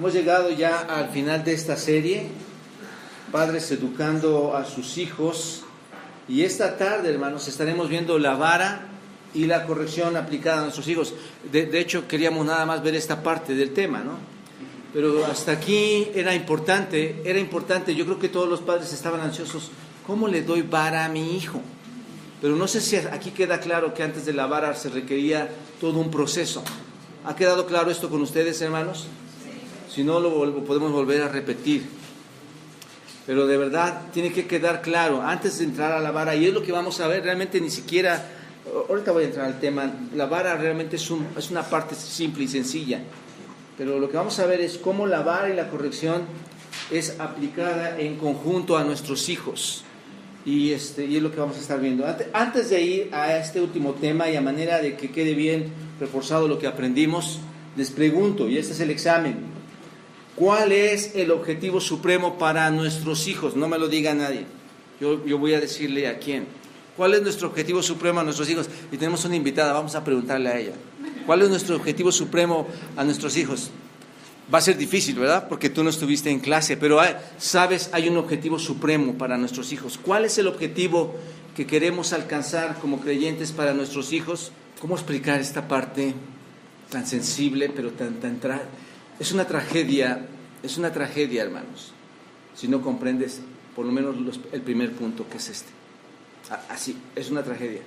hemos llegado ya al final de esta serie, Padres educando a sus hijos, y esta tarde, hermanos, estaremos viendo la vara y la corrección aplicada a nuestros hijos. De hecho, queríamos nada más ver esta parte del tema, ¿no? Pero hasta aquí era importante, yo creo que todos los padres estaban ansiosos, ¿cómo le doy vara a mi hijo? Pero no sé si aquí queda claro que antes de la vara se requería todo un proceso. ¿Ha quedado claro esto con ustedes, hermanos? Si no, lo podemos volver a repetir. Pero de verdad tiene que quedar claro antes de entrar a la vara, y es lo que vamos a ver. Realmente ni siquiera, ahorita voy a entrar al tema, la vara realmente es una parte simple y sencilla, pero lo que vamos a ver es cómo la vara y la corrección es aplicada en conjunto a nuestros hijos, y es lo que vamos a estar viendo. Antes de ir a este último tema, y a manera de que quede bien reforzado lo que aprendimos, les pregunto, y este es el examen: ¿cuál es el objetivo supremo para nuestros hijos? No me lo diga nadie. Yo voy a decirle a quién. ¿Cuál es nuestro objetivo supremo a nuestros hijos? Y tenemos una invitada, vamos a preguntarle a ella. ¿Cuál es nuestro objetivo supremo a nuestros hijos? Va a ser difícil, ¿verdad? Porque tú no estuviste en clase, pero sabes, hay un objetivo supremo para nuestros hijos. ¿Cuál es el objetivo que queremos alcanzar como creyentes para nuestros hijos? ¿Cómo explicar esta parte tan sensible, pero tan es una tragedia, hermanos, si no comprendes por lo menos el primer punto, que es este. Así, es una tragedia.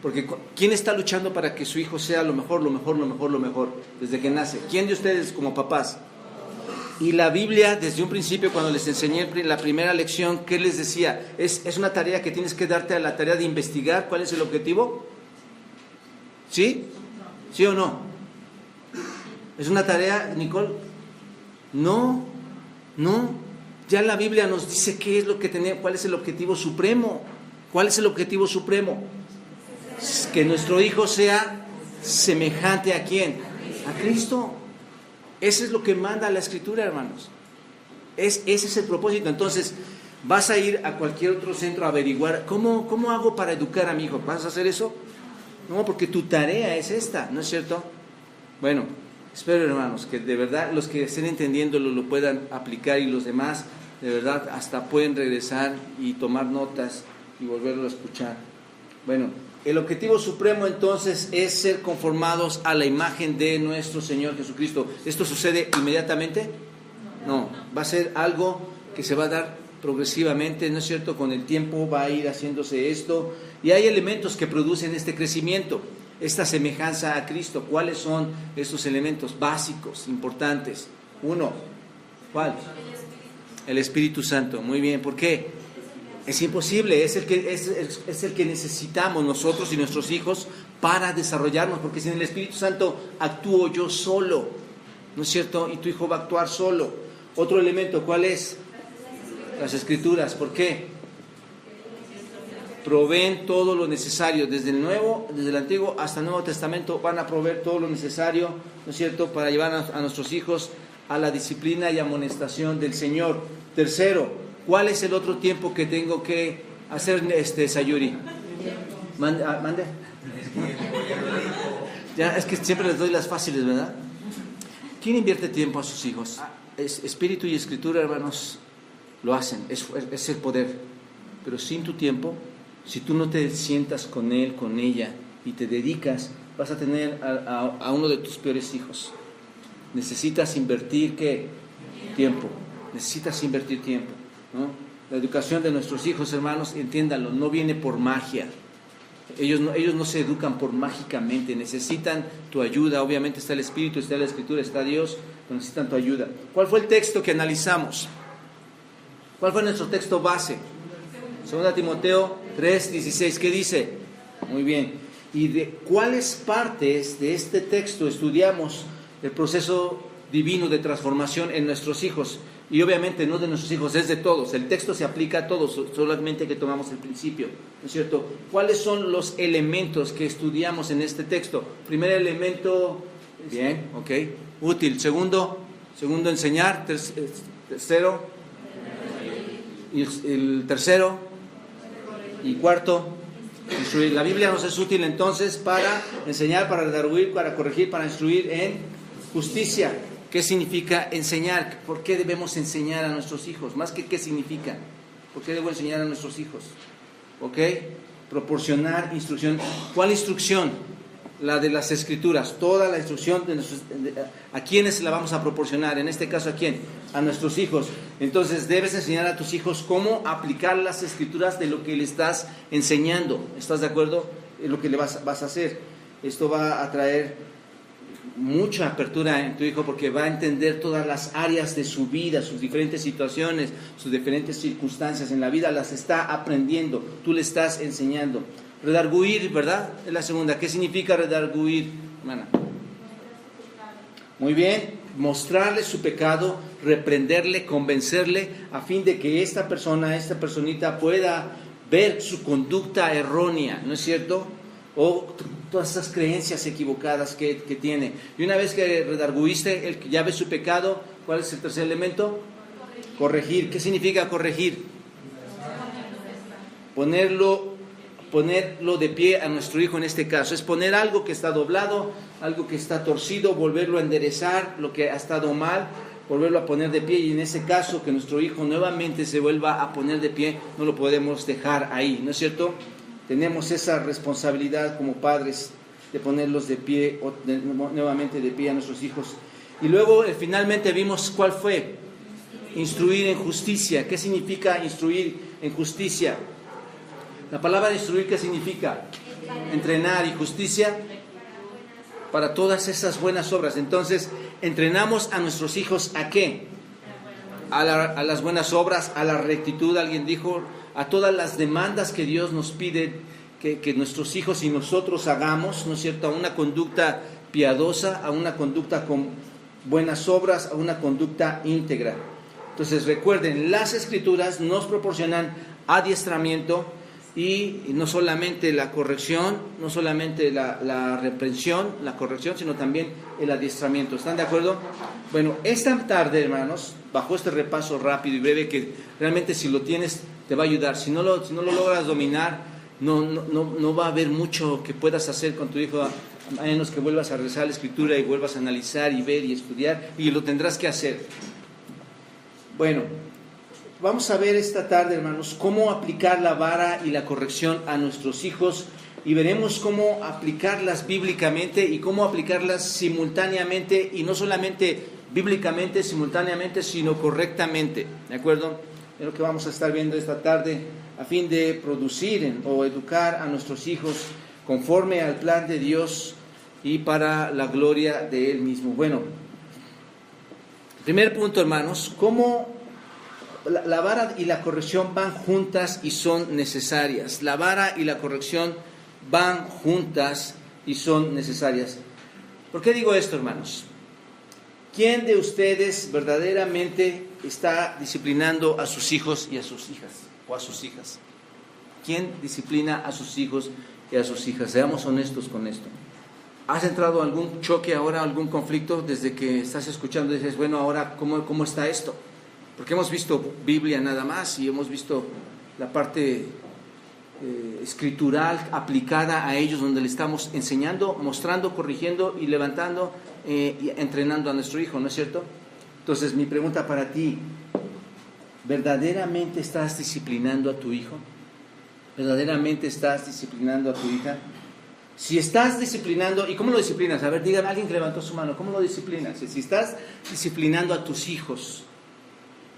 Porque ¿quién está luchando para que su hijo sea lo mejor, desde que nace? ¿Quién de ustedes como papás? Y la Biblia, desde un principio, cuando les enseñé la primera lección, ¿qué les decía? Es una tarea que tienes que darte a la tarea de investigar cuál es el objetivo. ¿Sí? ¿Sí o no? ¿Es una tarea, Nicole? No. Ya la Biblia nos dice qué es lo que cuál es el objetivo supremo. ¿Cuál es el objetivo supremo? Que nuestro hijo sea semejante ¿a quién? A Cristo. Eso es lo que manda la Escritura, hermanos. Ese es el propósito. Entonces, vas a ir a cualquier otro centro a averiguar, ¿cómo hago para educar a mi hijo? ¿Vas a hacer eso? No, porque tu tarea es esta, ¿no es cierto? Bueno, espero, hermanos, que de verdad los que estén entendiéndolo lo puedan aplicar, y los demás, de verdad, hasta pueden regresar y tomar notas y volverlo a escuchar. Bueno, el objetivo supremo entonces es ser conformados a la imagen de nuestro Señor Jesucristo. ¿Esto sucede inmediatamente? No, va a ser algo que se va a dar progresivamente, ¿no es cierto? Con el tiempo va a ir haciéndose esto, y hay elementos que producen este crecimiento, esta semejanza a Cristo. ¿Cuáles son estos elementos básicos, importantes? Uno, ¿cuál? El Espíritu Santo. Muy bien, ¿por qué? Es imposible, es el que necesitamos nosotros y nuestros hijos para desarrollarnos, porque sin el Espíritu Santo actúo yo solo, ¿no es cierto? Y tu hijo va a actuar solo. Otro elemento, ¿cuál es? Las Escrituras. ¿Por qué? Proveen todo lo necesario, desde el Antiguo hasta el Nuevo Testamento van a proveer todo lo necesario, ¿no es cierto?, para llevar a nuestros hijos a la disciplina y amonestación del Señor. Tercero, ¿cuál es el otro tiempo que tengo que hacer, Sayuri? ¿Mande? Ya, es que siempre les doy las fáciles, ¿verdad? ¿Quién invierte tiempo a sus hijos? Espíritu y Escritura, hermanos, lo hacen, es el poder. Pero sin tu tiempo, si tú no te sientas con él, con ella, y te dedicas, vas a tener a uno de tus peores hijos. Necesitas invertir, ¿qué? Tiempo. Necesitas invertir tiempo, ¿no? La educación de nuestros hijos, hermanos, entiéndanlo, no viene por magia. Ellos no se educan por mágicamente, necesitan tu ayuda. Obviamente está el Espíritu, está la Escritura, está Dios, pero necesitan tu ayuda. ¿Cuál fue el texto que analizamos? ¿Cuál fue nuestro texto base? 2 Timoteo 3:16, ¿qué dice? Muy bien. ¿Y de cuáles partes de este texto estudiamos el proceso divino de transformación en nuestros hijos? Y obviamente no de nuestros hijos, es de todos. El texto se aplica a todos, solamente que tomamos el principio, ¿no es cierto? ¿Cuáles son los elementos que estudiamos en este texto? Primer elemento, bien, ok, útil. Segundo, enseñar. Tercero, y el tercero y cuarto, instruir. La Biblia nos es útil entonces para enseñar, para redarguir, para corregir, para instruir en justicia. ¿Qué significa enseñar? ¿Por qué debemos enseñar a nuestros hijos? Más que qué significa. ¿Por qué debo enseñar a nuestros hijos? ¿Ok? Proporcionar instrucción. ¿Cuál instrucción? La de las Escrituras. Toda la instrucción ¿a quiénes se la vamos a proporcionar? En este caso, ¿a quién? A nuestros hijos. Entonces debes enseñar a tus hijos cómo aplicar las Escrituras de lo que le estás enseñando. ¿Estás de acuerdo? Es lo que le vas a hacer. Esto va a traer mucha apertura en tu hijo, porque va a entender todas las áreas de su vida, sus diferentes situaciones, sus diferentes circunstancias en la vida, las está aprendiendo, tú le estás enseñando. Redarguir, ¿verdad? Es la segunda. ¿Qué significa redarguir, hermana? Muy bien, mostrarle su pecado, reprenderle, convencerle, a fin de que esta personita pueda ver su conducta errónea, ¿no es cierto? O todas esas creencias equivocadas que tiene. Y una vez que redarguiste, él ya ve su pecado, ¿cuál es el tercer elemento? Corregir. ¿Qué significa corregir? Ponerlo de pie a nuestro hijo en este caso. Es poner algo que está doblado, algo que está torcido, volverlo a enderezar, lo que ha estado mal, volverlo a poner de pie. Y en ese caso, que nuestro hijo nuevamente se vuelva a poner de pie, no lo podemos dejar ahí, ¿no es cierto? Tenemos esa responsabilidad como padres de ponerlos de pie, nuevamente de pie a nuestros hijos. Y luego finalmente vimos cuál fue. Instruir en justicia. ¿Qué significa instruir en justicia? La palabra instruir, ¿qué significa? Entrenar. Y justicia para todas esas buenas obras. Entonces, entrenamos a nuestros hijos ¿a qué? A las buenas obras, a la rectitud, alguien dijo, a todas las demandas que Dios nos pide que nuestros hijos y nosotros hagamos, ¿no es cierto? A una conducta piadosa, a una conducta con buenas obras, a una conducta íntegra. Entonces recuerden, las Escrituras nos proporcionan adiestramiento, y no solamente la corrección, no solamente la reprensión, la corrección, sino también el adiestramiento. ¿Están de acuerdo? Bueno, esta tarde, hermanos, bajo este repaso rápido y breve, que realmente si lo tienes te va a ayudar. Si no lo logras dominar, no va a haber mucho que puedas hacer con tu hijo, a menos que vuelvas a rezar la Escritura y vuelvas a analizar y ver y estudiar, y lo tendrás que hacer. Bueno, vamos a ver esta tarde, hermanos, cómo aplicar la vara y la corrección a nuestros hijos, y veremos cómo aplicarlas bíblicamente y cómo aplicarlas simultáneamente, y no solamente bíblicamente, simultáneamente, sino correctamente, ¿de acuerdo? Es lo que vamos a estar viendo esta tarde, a fin de producir o educar a nuestros hijos conforme al plan de Dios y para la gloria de Él mismo. Bueno, primer punto, hermanos, cómo la vara y la corrección van juntas y son necesarias. La vara y la corrección van juntas y son necesarias. ¿Por qué digo esto, hermanos? ¿Quién de ustedes verdaderamente está disciplinando a sus hijos y a sus hijas? O a sus hijas. ¿Quién disciplina a sus hijos y a sus hijas? Seamos honestos con esto. ¿Has entrado a algún choque ahora, algún conflicto desde que estás escuchando y dices, bueno, ahora, ¿cómo está esto? Porque hemos visto Biblia nada más y hemos visto la parte escritural aplicada a ellos, donde le estamos enseñando, mostrando, corrigiendo y levantando y entrenando a nuestro hijo, ¿no es cierto? Entonces mi pregunta para ti, ¿verdaderamente estás disciplinando a tu hijo? ¿Verdaderamente estás disciplinando a tu hija? Si estás disciplinando, ¿y cómo lo disciplinas? A ver, dígame, alguien que levantó su mano, ¿cómo lo disciplinas? Si estás disciplinando a tus hijos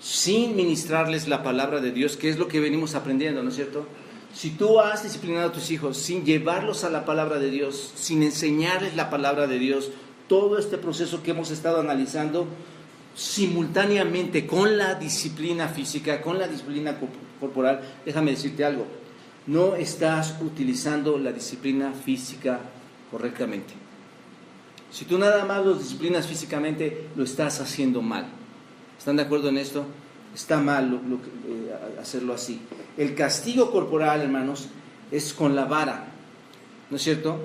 sin ministrarles la palabra de Dios, que es lo que venimos aprendiendo, ¿no es cierto? Si tú has disciplinado a tus hijos sin llevarlos a la palabra de Dios, sin enseñarles la palabra de Dios, todo este proceso que hemos estado analizando, simultáneamente con la disciplina física, con la disciplina corporal, déjame decirte algo, no estás utilizando la disciplina física correctamente. Si tú nada más los disciplinas físicamente, lo estás haciendo mal. ¿Están de acuerdo en esto? Está mal hacerlo así. El castigo corporal, hermanos, es con la vara, ¿no es cierto?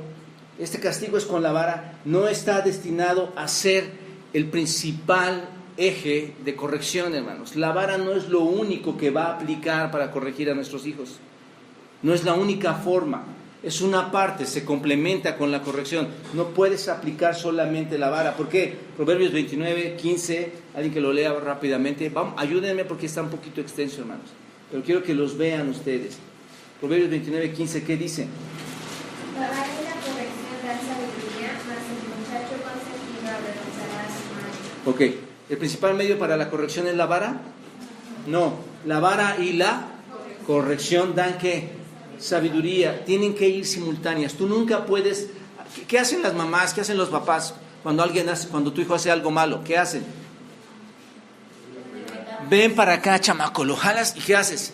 Este castigo es con la vara, no está destinado a ser el principal eje de corrección, hermanos. La vara no es lo único que va a aplicar para corregir a nuestros hijos. No es la única forma. Es una parte, se complementa con la corrección. No puedes aplicar solamente la vara. ¿Por qué? Proverbios 29, 15, alguien que lo lea rápidamente. Vamos, ayúdenme porque está un poquito extenso, hermanos. Pero quiero que los vean ustedes. Proverbios 29, 15, ¿qué dice? La vara y la corrección dan sabiduría, mas el muchacho consentido avergonzará a su madre. Ok, ¿el principal medio para la corrección es la vara? No, la vara y la corrección dan ¿qué? Sabiduría, tienen que ir simultáneas. Tú nunca puedes. ¿Qué hacen las mamás? ¿Qué hacen los papás cuando tu hijo hace algo malo? ¿Qué hacen? Ven para acá, chamaco, lo jalas y ¿qué haces?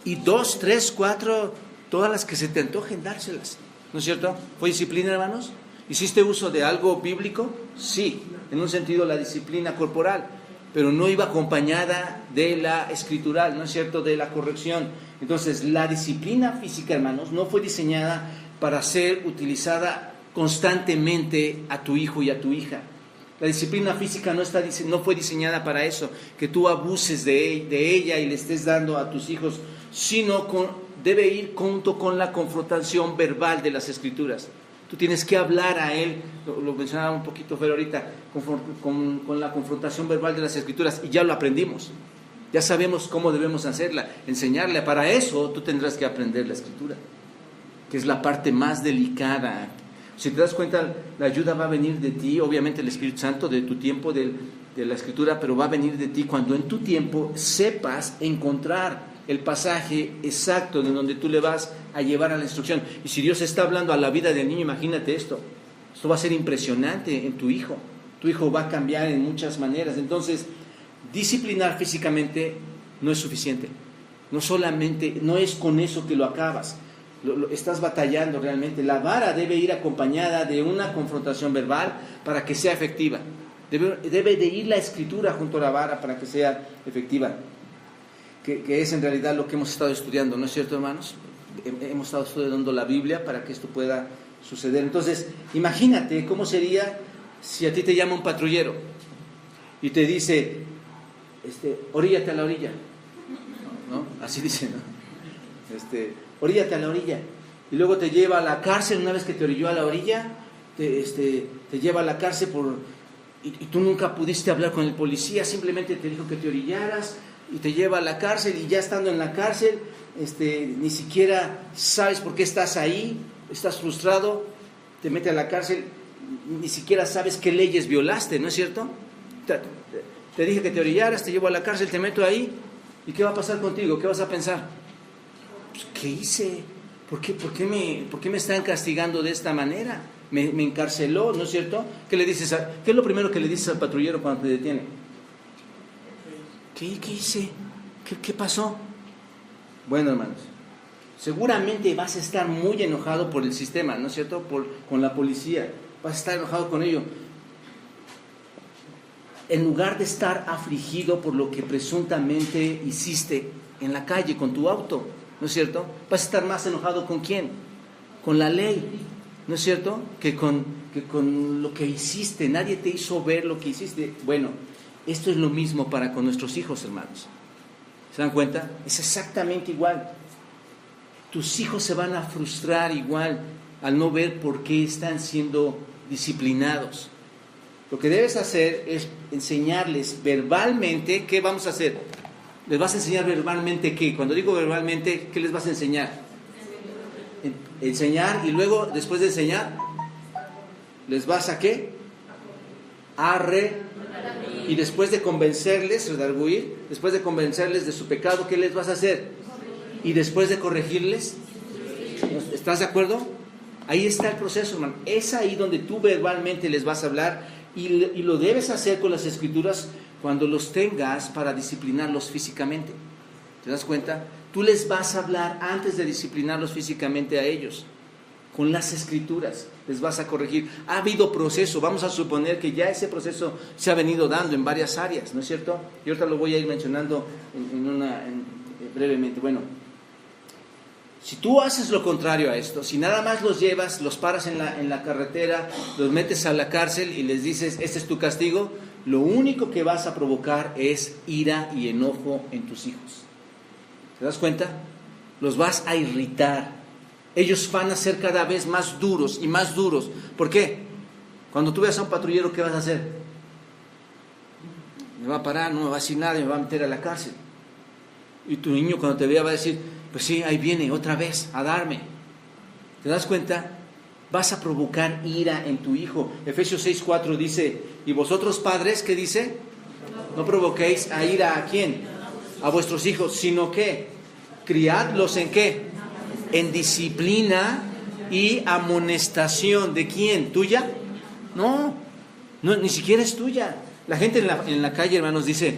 Y 2, 3, 4, todas las que se te antojen dárselas, ¿no es cierto? ¿Fue disciplina, hermanos? ¿Hiciste uso de algo bíblico? Sí, en un sentido la disciplina corporal, pero no iba acompañada de la escritural, ¿no es cierto?, de la corrección. Entonces, la disciplina física, hermanos, no fue diseñada para ser utilizada constantemente a tu hijo y a tu hija. La disciplina física no fue diseñada para eso, que tú abuses de ella y le estés dando a tus hijos, sino debe ir junto con la confrontación verbal de las Escrituras. Tú tienes que hablar a él, lo mencionaba un poquito Fer ahorita, con la confrontación verbal de las Escrituras, y ya lo aprendimos. Ya sabemos cómo debemos hacerla, enseñarle. Para eso tú tendrás que aprender la Escritura, que es la parte más delicada. Si te das cuenta, la ayuda va a venir de ti, obviamente el Espíritu Santo, de tu tiempo, de la Escritura, pero va a venir de ti cuando en tu tiempo sepas encontrar el pasaje exacto de donde tú le vas a llevar a la instrucción. Y si Dios está hablando a la vida del niño, imagínate esto va a ser impresionante en tu hijo. Tu hijo va a cambiar en muchas maneras. Entonces, disciplinar físicamente no es suficiente. No es con eso que lo acabas. Estás batallando realmente. La vara debe ir acompañada de una confrontación verbal para que sea efectiva. Debe de ir la Escritura junto a la vara para que sea efectiva. Que es en realidad lo que hemos estado estudiando, ¿no es cierto, hermanos? Hemos estado estudiando la Biblia para que esto pueda suceder. Entonces, imagínate cómo sería si a ti te llama un patrullero y te dice, oríllate a la orilla, ¿no? Así dice, ¿no? Oríllate a la orilla, y luego te lleva a la cárcel. Una vez que te orilló a la orilla, te lleva a la cárcel y tú nunca pudiste hablar con el policía, simplemente te dijo que te orillaras, y te lleva a la cárcel, y ya estando en la cárcel, ni siquiera sabes por qué estás ahí, estás frustrado, te mete a la cárcel, ni siquiera sabes qué leyes violaste, ¿no es cierto? Te dije que te orillaras, te llevo a la cárcel, te meto ahí, ¿y qué va a pasar contigo? ¿Qué vas a pensar? Pues, ¿qué hice? ¿Por qué me están castigando de esta manera? Me encarceló, ¿no es cierto? ¿Qué es lo primero que le dices al patrullero cuando te detiene? ¿Qué hice? ¿Qué pasó? Bueno, hermanos, seguramente vas a estar muy enojado por el sistema, ¿no es cierto? Con la policía, vas a estar enojado con ello. En lugar de estar afligido por lo que presuntamente hiciste en la calle con tu auto, ¿no es cierto? Vas a estar más enojado ¿con quién? Con la ley, ¿no es cierto? Que con lo que hiciste. Nadie te hizo ver lo que hiciste. Bueno, esto es lo mismo para con nuestros hijos, hermanos. ¿Se dan cuenta? Es exactamente igual. Tus hijos se van a frustrar igual al no ver por qué están siendo disciplinados. Lo que debes hacer es enseñarles verbalmente. ¿Qué vamos a hacer? ¿Les vas a enseñar verbalmente qué? Cuando digo verbalmente, ¿qué les vas a enseñar? Enseñar, y luego, después de enseñar, ¿les vas a qué? Y después de convencerles, redarguir, después de convencerles de su pecado, ¿qué les vas a hacer? Y después de corregirles, ¿estás de acuerdo? Ahí está el proceso, hermano. Es ahí donde tú verbalmente les vas a hablar, y lo debes hacer con las Escrituras cuando los tengas para disciplinarlos físicamente. ¿Te das cuenta? Tú les vas a hablar antes de disciplinarlos físicamente a ellos. Con las Escrituras les vas a corregir. Ha habido proceso, vamos a suponer que ya ese proceso se ha venido dando en varias áreas, ¿no es cierto? Y ahorita lo voy a ir mencionando brevemente. Bueno, si tú haces lo contrario a esto, si nada más los llevas, los paras en la carretera, los metes a la cárcel y les dices, este es tu castigo, lo único que vas a provocar es ira y enojo en tus hijos. ¿Te das cuenta? Los vas a irritar. Ellos van a ser cada vez más duros y más duros. ¿Por qué? Cuando tú veas a un patrullero, ¿qué vas a hacer? Me va a parar, no me va a decir nada y me va a meter a la cárcel. Y tu niño cuando te vea va a decir, pues sí, ahí viene otra vez a darme. ¿Te das cuenta? Vas a provocar ira en tu hijo. Efesios 6:4 dice, y vosotros padres, ¿qué dice? No provoquéis a ira ¿a quién? A vuestros hijos, sino que criadlos ¿en qué? En disciplina y amonestación. ¿De quién? ¿Tuya? No, ni siquiera es tuya. La gente en la calle, hermanos, dice,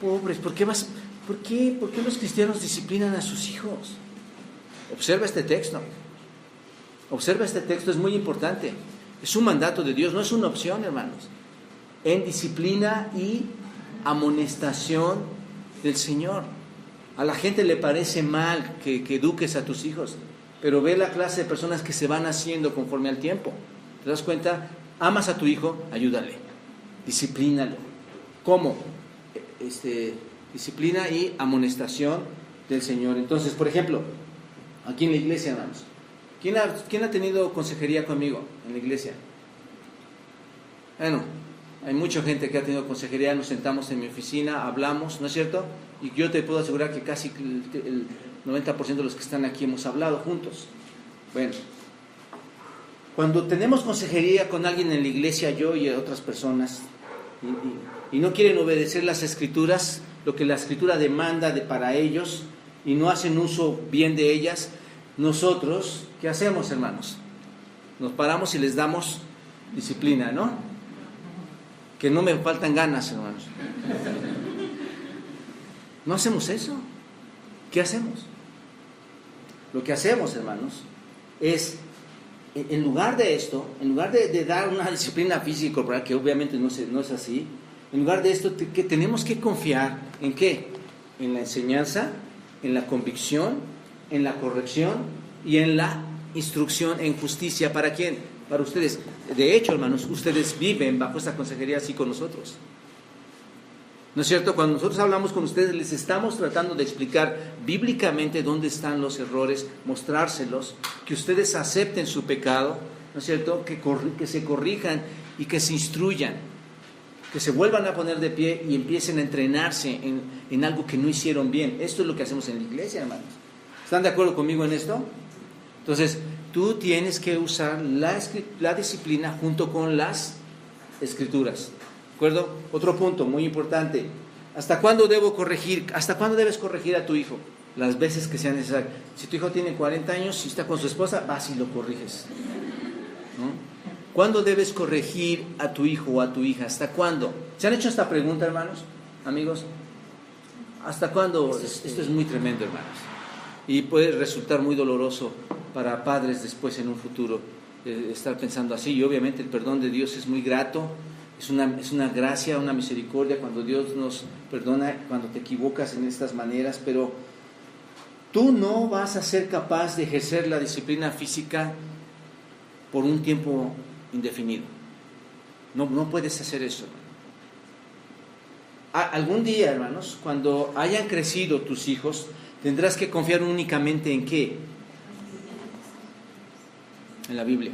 pobres, ¿por qué los cristianos disciplinan a sus hijos? Observa este texto. Observa este texto, es muy importante. Es un mandato de Dios, no es una opción, hermanos. En disciplina y amonestación del Señor. A la gente le parece mal que eduques a tus hijos, pero ve la clase de personas que se van haciendo conforme al tiempo. ¿Te das cuenta? Amas a tu hijo, ayúdale, disciplínalo. ¿Cómo? Disciplina y amonestación del Señor. Entonces, por ejemplo, aquí en la iglesia, hermanos, ¿quién ha tenido consejería conmigo en la iglesia? Bueno, hay mucha gente que ha tenido consejería, nos sentamos en mi oficina, hablamos, ¿no es cierto? Y yo te puedo asegurar que casi el 90% de los que están aquí hemos hablado juntos. Bueno, cuando tenemos consejería con alguien en la iglesia, yo y otras personas, y no quieren obedecer las escrituras, lo que la escritura demanda para ellos, y no hacen uso bien de ellas, nosotros, ¿qué hacemos, hermanos? Nos paramos y les damos disciplina, ¿no? Que no me faltan ganas, hermanos. No hacemos eso. ¿Qué hacemos? Lo que hacemos, hermanos, es, en lugar de esto, en lugar de dar una disciplina física y corporal, que obviamente no es así, en lugar de esto, que tenemos que confiar ¿en qué? En la enseñanza, en la convicción, en la corrección y en la instrucción en justicia. ¿Para quién? Para ustedes. De hecho, hermanos, ustedes viven bajo esta consejería así con nosotros. ¿No es cierto? Cuando nosotros hablamos con ustedes, les estamos tratando de explicar bíblicamente dónde están los errores, mostrárselos, que ustedes acepten su pecado, ¿no es cierto? Que se corrijan y que se instruyan, que se vuelvan a poner de pie y empiecen a entrenarse en algo que no hicieron bien. Esto es lo que hacemos en la iglesia, hermanos. ¿Están de acuerdo conmigo en esto? Entonces, tú tienes que usar la disciplina junto con las escrituras. ¿De acuerdo? Otro punto muy importante. ¿Hasta cuándo debo corregir? ¿Hasta cuándo debes corregir a tu hijo? Las veces que sea necesario. Si tu hijo tiene 40 años y está con su esposa, vas y lo corriges, ¿no? ¿Cuándo debes corregir a tu hijo o a tu hija? ¿Hasta cuándo? ¿Se han hecho esta pregunta, hermanos? Amigos, ¿hasta cuándo? Esto es muy tremendo, hermanos. Y puede resultar muy doloroso para padres después en un futuro estar pensando así. Y obviamente el perdón de Dios es muy grato. Es una gracia, una misericordia cuando Dios nos perdona cuando te equivocas en estas maneras, pero tú no vas a ser capaz de ejercer la disciplina física por un tiempo indefinido. No puedes hacer eso. Algún día, hermanos, cuando hayan crecido tus hijos, tendrás que confiar únicamente ¿en qué? En la Biblia.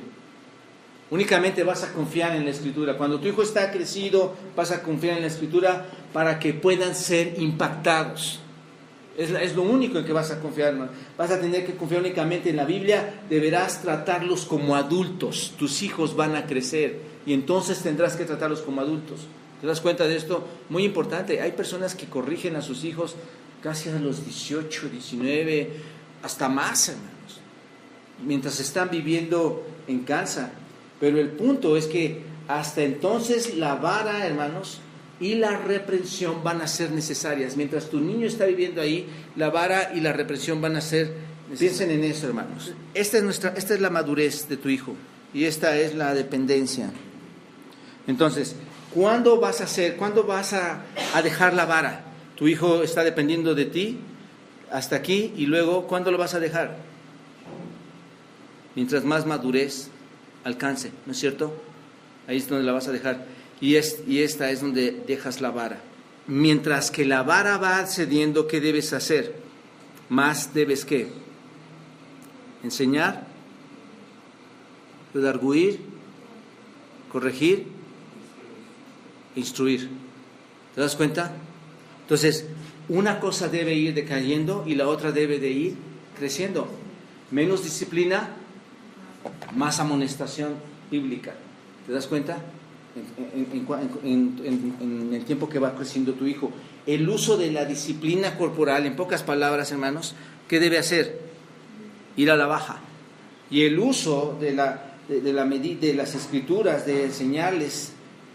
Únicamente vas a confiar en la Escritura. Cuando tu hijo está crecido, vas a confiar en la Escritura para que puedan ser impactados. Es lo único en que vas a confiar, hermano. Vas a tener que confiar únicamente en la Biblia. Deberás tratarlos como adultos. Tus hijos van a crecer y entonces tendrás que tratarlos como adultos. ¿Te das cuenta de esto? Muy importante. Hay personas que corrigen a sus hijos casi a los 18, 19, hasta más, hermanos, mientras están viviendo en casa. Pero el punto es que hasta entonces la vara, hermanos, y la reprensión van a ser necesarias. Mientras tu niño está viviendo ahí, la vara y la reprensión van a ser necesarias. Piensen en eso, hermanos. Esta es la madurez de tu hijo y esta es la dependencia. Entonces, ¿cuándo vas a dejar la vara? Tu hijo está dependiendo de ti hasta aquí y luego, ¿cuándo lo vas a dejar? Mientras más madurez alcance, ¿no es cierto? Ahí es donde la vas a dejar. Y esta es donde dejas la vara. Mientras que la vara va cediendo, ¿qué debes hacer? Más debes ¿qué? enseñar, redarguir, corregir, instruir. ¿Te das cuenta? Entonces, una cosa debe ir decayendo y la otra debe de ir creciendo. Menos disciplina, más amonestación bíblica. ¿Te das cuenta? En el tiempo que va creciendo tu hijo. El uso de la disciplina corporal, en pocas palabras, hermanos, ¿qué debe hacer? Ir a la baja. Y el uso de las escrituras, de enseñarles,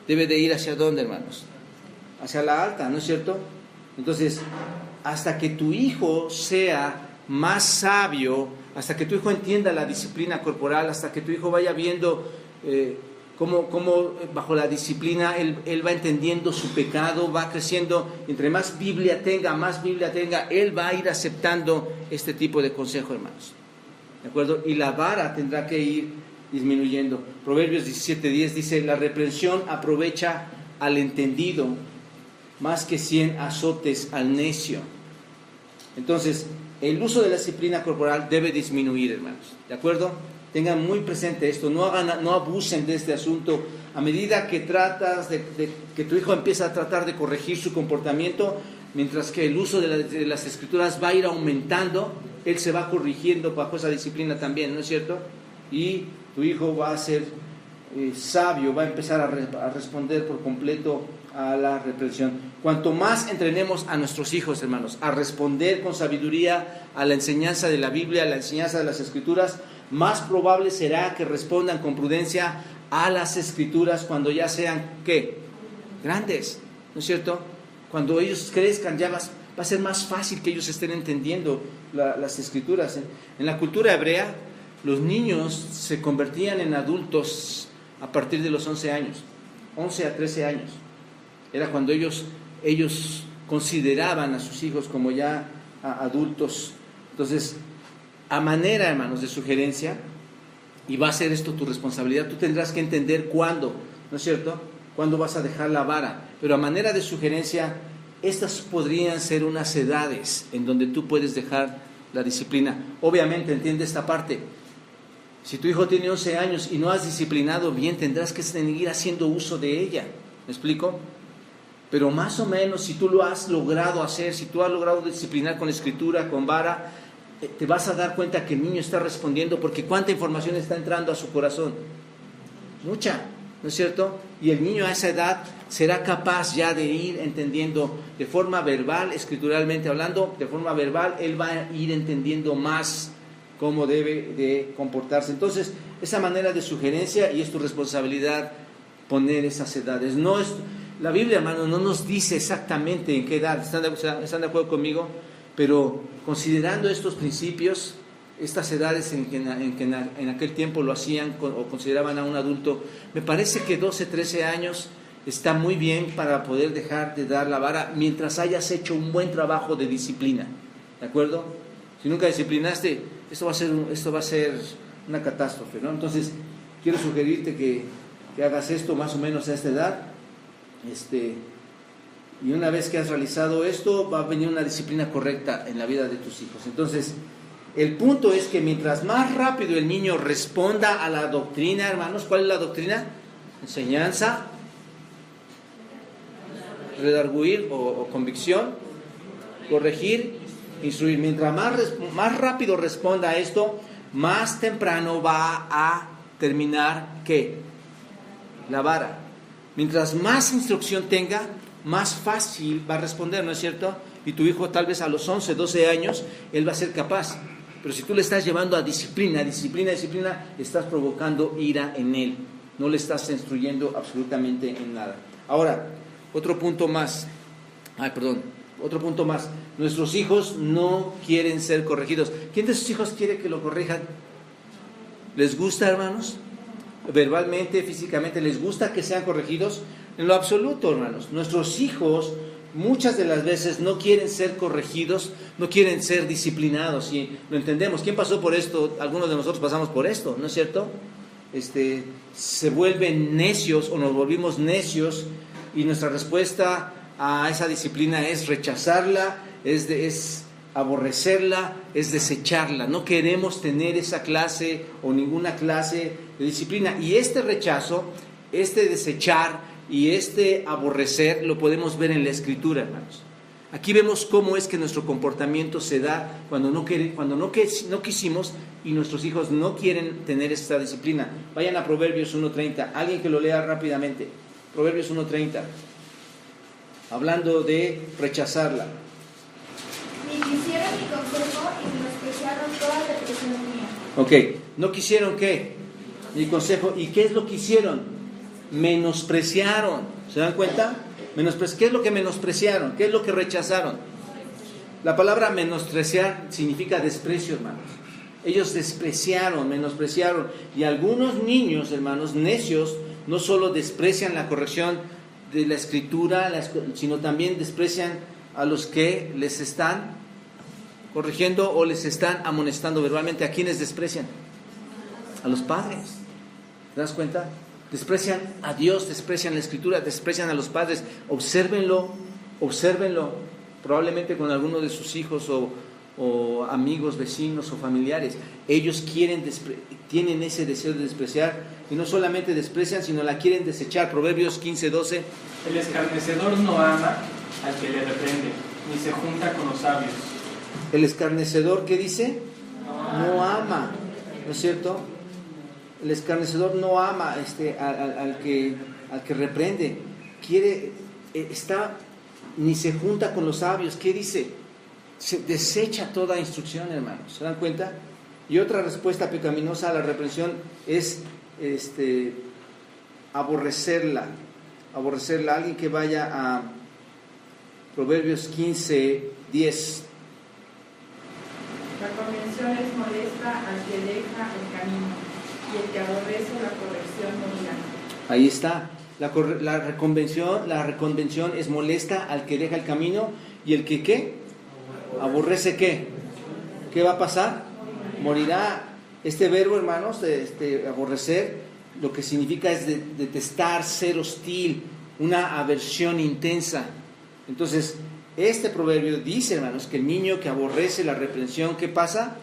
debe de ir hacia dónde, hermanos? Hacia la alta, ¿no es cierto? Entonces, hasta que tu hijo sea más sabio, hasta que tu hijo entienda la disciplina corporal, hasta que tu hijo vaya viendo cómo bajo la disciplina él va entendiendo su pecado, va creciendo, entre más Biblia tenga, él va a ir aceptando este tipo de consejo, hermanos. ¿De acuerdo? Y la vara tendrá que ir disminuyendo. Proverbios 17:10 dice: la reprensión aprovecha al entendido más que 100 azotes al necio. Entonces, el uso de la disciplina corporal debe disminuir, hermanos. ¿De acuerdo? Tengan muy presente esto, no abusen de este asunto. A medida que que tu hijo empieza a tratar de corregir su comportamiento, mientras que el uso de las escrituras va a ir aumentando, él se va corrigiendo bajo esa disciplina también, ¿no es cierto? Y tu hijo va a ser sabio, va a empezar a responder por completo a la reprensión. Cuanto más entrenemos a nuestros hijos, hermanos, a responder con sabiduría a la enseñanza de la Biblia, a la enseñanza de las escrituras, más probable será que respondan con prudencia a las escrituras cuando ya sean, ¿qué? Grandes, ¿no es cierto? Cuando ellos crezcan ya va a ser más fácil que ellos estén entendiendo las escrituras. En la cultura hebrea, los niños se convertían en adultos a partir de los 11 años, 11 a 13 años. Era cuando ellos consideraban a sus hijos como ya adultos. Entonces, a manera, hermanos, de sugerencia, y va a ser esto tu responsabilidad, tú tendrás que entender cuándo, ¿no es cierto? Cuándo vas a dejar la vara. Pero a manera de sugerencia, estas podrían ser unas edades en donde tú puedes dejar la disciplina. Obviamente, entiende esta parte. Si tu hijo tiene 11 años y no has disciplinado bien, tendrás que seguir haciendo uso de ella. ¿Me explico? Pero más o menos, si tú lo has logrado hacer, si tú has logrado disciplinar con escritura, con vara, te vas a dar cuenta que el niño está respondiendo, porque ¿cuánta información está entrando a su corazón? Mucha, ¿no es cierto? Y el niño a esa edad será capaz ya de ir entendiendo de forma verbal, escrituralmente hablando, de forma verbal, él va a ir entendiendo más cómo debe de comportarse. Entonces, esa manera de sugerencia, y es tu responsabilidad poner esas edades. No es, la Biblia, hermano, no nos dice exactamente en qué edad, ¿están de acuerdo conmigo? Pero considerando estos principios, estas edades en que en aquel tiempo lo hacían o consideraban a un adulto, me parece que 12, 13 años está muy bien para poder dejar de dar la vara mientras hayas hecho un buen trabajo de disciplina. ¿De acuerdo? Si nunca disciplinaste, esto va a ser una catástrofe, ¿no? Entonces, quiero sugerirte que hagas esto más o menos a esta edad. Y una vez que has realizado esto, va a venir una disciplina correcta en la vida de tus hijos. Entonces, el punto es que mientras más rápido el niño responda a la doctrina, hermanos, ¿cuál es la doctrina? Enseñanza, redarguir o convicción, corregir, instruir. Mientras más rápido responda a esto, más temprano va a terminar, ¿qué? La vara. Mientras más instrucción tenga, más fácil va a responder, ¿no es cierto? Y tu hijo tal vez a los 11, 12 años, él va a ser capaz. Pero si tú le estás llevando a disciplina, estás provocando ira en él. No le estás instruyendo absolutamente en nada. Ahora, otro punto más. Nuestros hijos no quieren ser corregidos. ¿Quién de sus hijos quiere que lo corrijan? ¿Les gusta, hermanos? Verbalmente, físicamente, ¿les gusta que sean corregidos? En lo absoluto, hermanos. Nuestros hijos muchas de las veces no quieren ser corregidos, no quieren ser disciplinados, y lo entendemos. ¿Quién pasó por esto? Algunos de nosotros pasamos por esto, ¿no es cierto? Se vuelven necios o nos volvimos necios, y nuestra respuesta a esa disciplina es rechazarla, es Aborrecerla es desecharla. No queremos tener esa clase o ninguna clase de disciplina. Y este rechazo, este desechar y este aborrecer lo podemos ver en la Escritura, hermanos. Aquí vemos cómo es que nuestro comportamiento se da cuando no quisimos y nuestros hijos no quieren tener esta disciplina. Vayan a Proverbios 1:30. Alguien que lo lea rápidamente. Proverbios 1:30. Hablando de rechazarla. Ni quisieron mi consejo y menospreciaron toda reprensión mía. Ok, ¿no quisieron qué? Mi consejo. ¿Y qué es lo que hicieron? Menospreciaron. ¿Se dan cuenta? ¿Qué es lo que menospreciaron? ¿Qué es lo que rechazaron? La palabra menospreciar significa desprecio, hermanos. Ellos despreciaron, menospreciaron. Y algunos niños, hermanos, necios, no solo desprecian la corrección de la Escritura, sino también desprecian a los que les están corrigiendo o les están amonestando verbalmente. ¿A quiénes desprecian? A los padres. ¿Te das cuenta? Desprecian a Dios, desprecian la Escritura, desprecian a los padres. Obsérvenlo. Probablemente con alguno de sus hijos o amigos, vecinos o familiares. Ellos tienen ese deseo de despreciar, y no solamente desprecian, sino la quieren desechar. Proverbios 15:12. El escarnecedor no ama al que le reprende, ni se junta con los sabios. El escarnecedor, ¿qué dice? No ama, ¿no es cierto? El escarnecedor no ama al que reprende. Ni se junta con los sabios. ¿Qué dice? Se desecha toda instrucción, hermanos. ¿Se dan cuenta? Y otra respuesta pecaminosa a la reprensión es aborrecerla. Alguien que vaya a Proverbios 15:10. La convención es molesta al que deja el camino, y el que aborrece la corrección morirá. Ahí está. La reconvención es molesta al que deja el camino, y el que ¿qué? Aborrece ¿qué? ¿Qué va a pasar? Morirá. Este verbo, hermanos, aborrecer, lo que significa es detestar, ser hostil, una aversión intensa. Entonces, este proverbio dice, hermanos, que el niño que aborrece la reprensión, ¿qué pasa?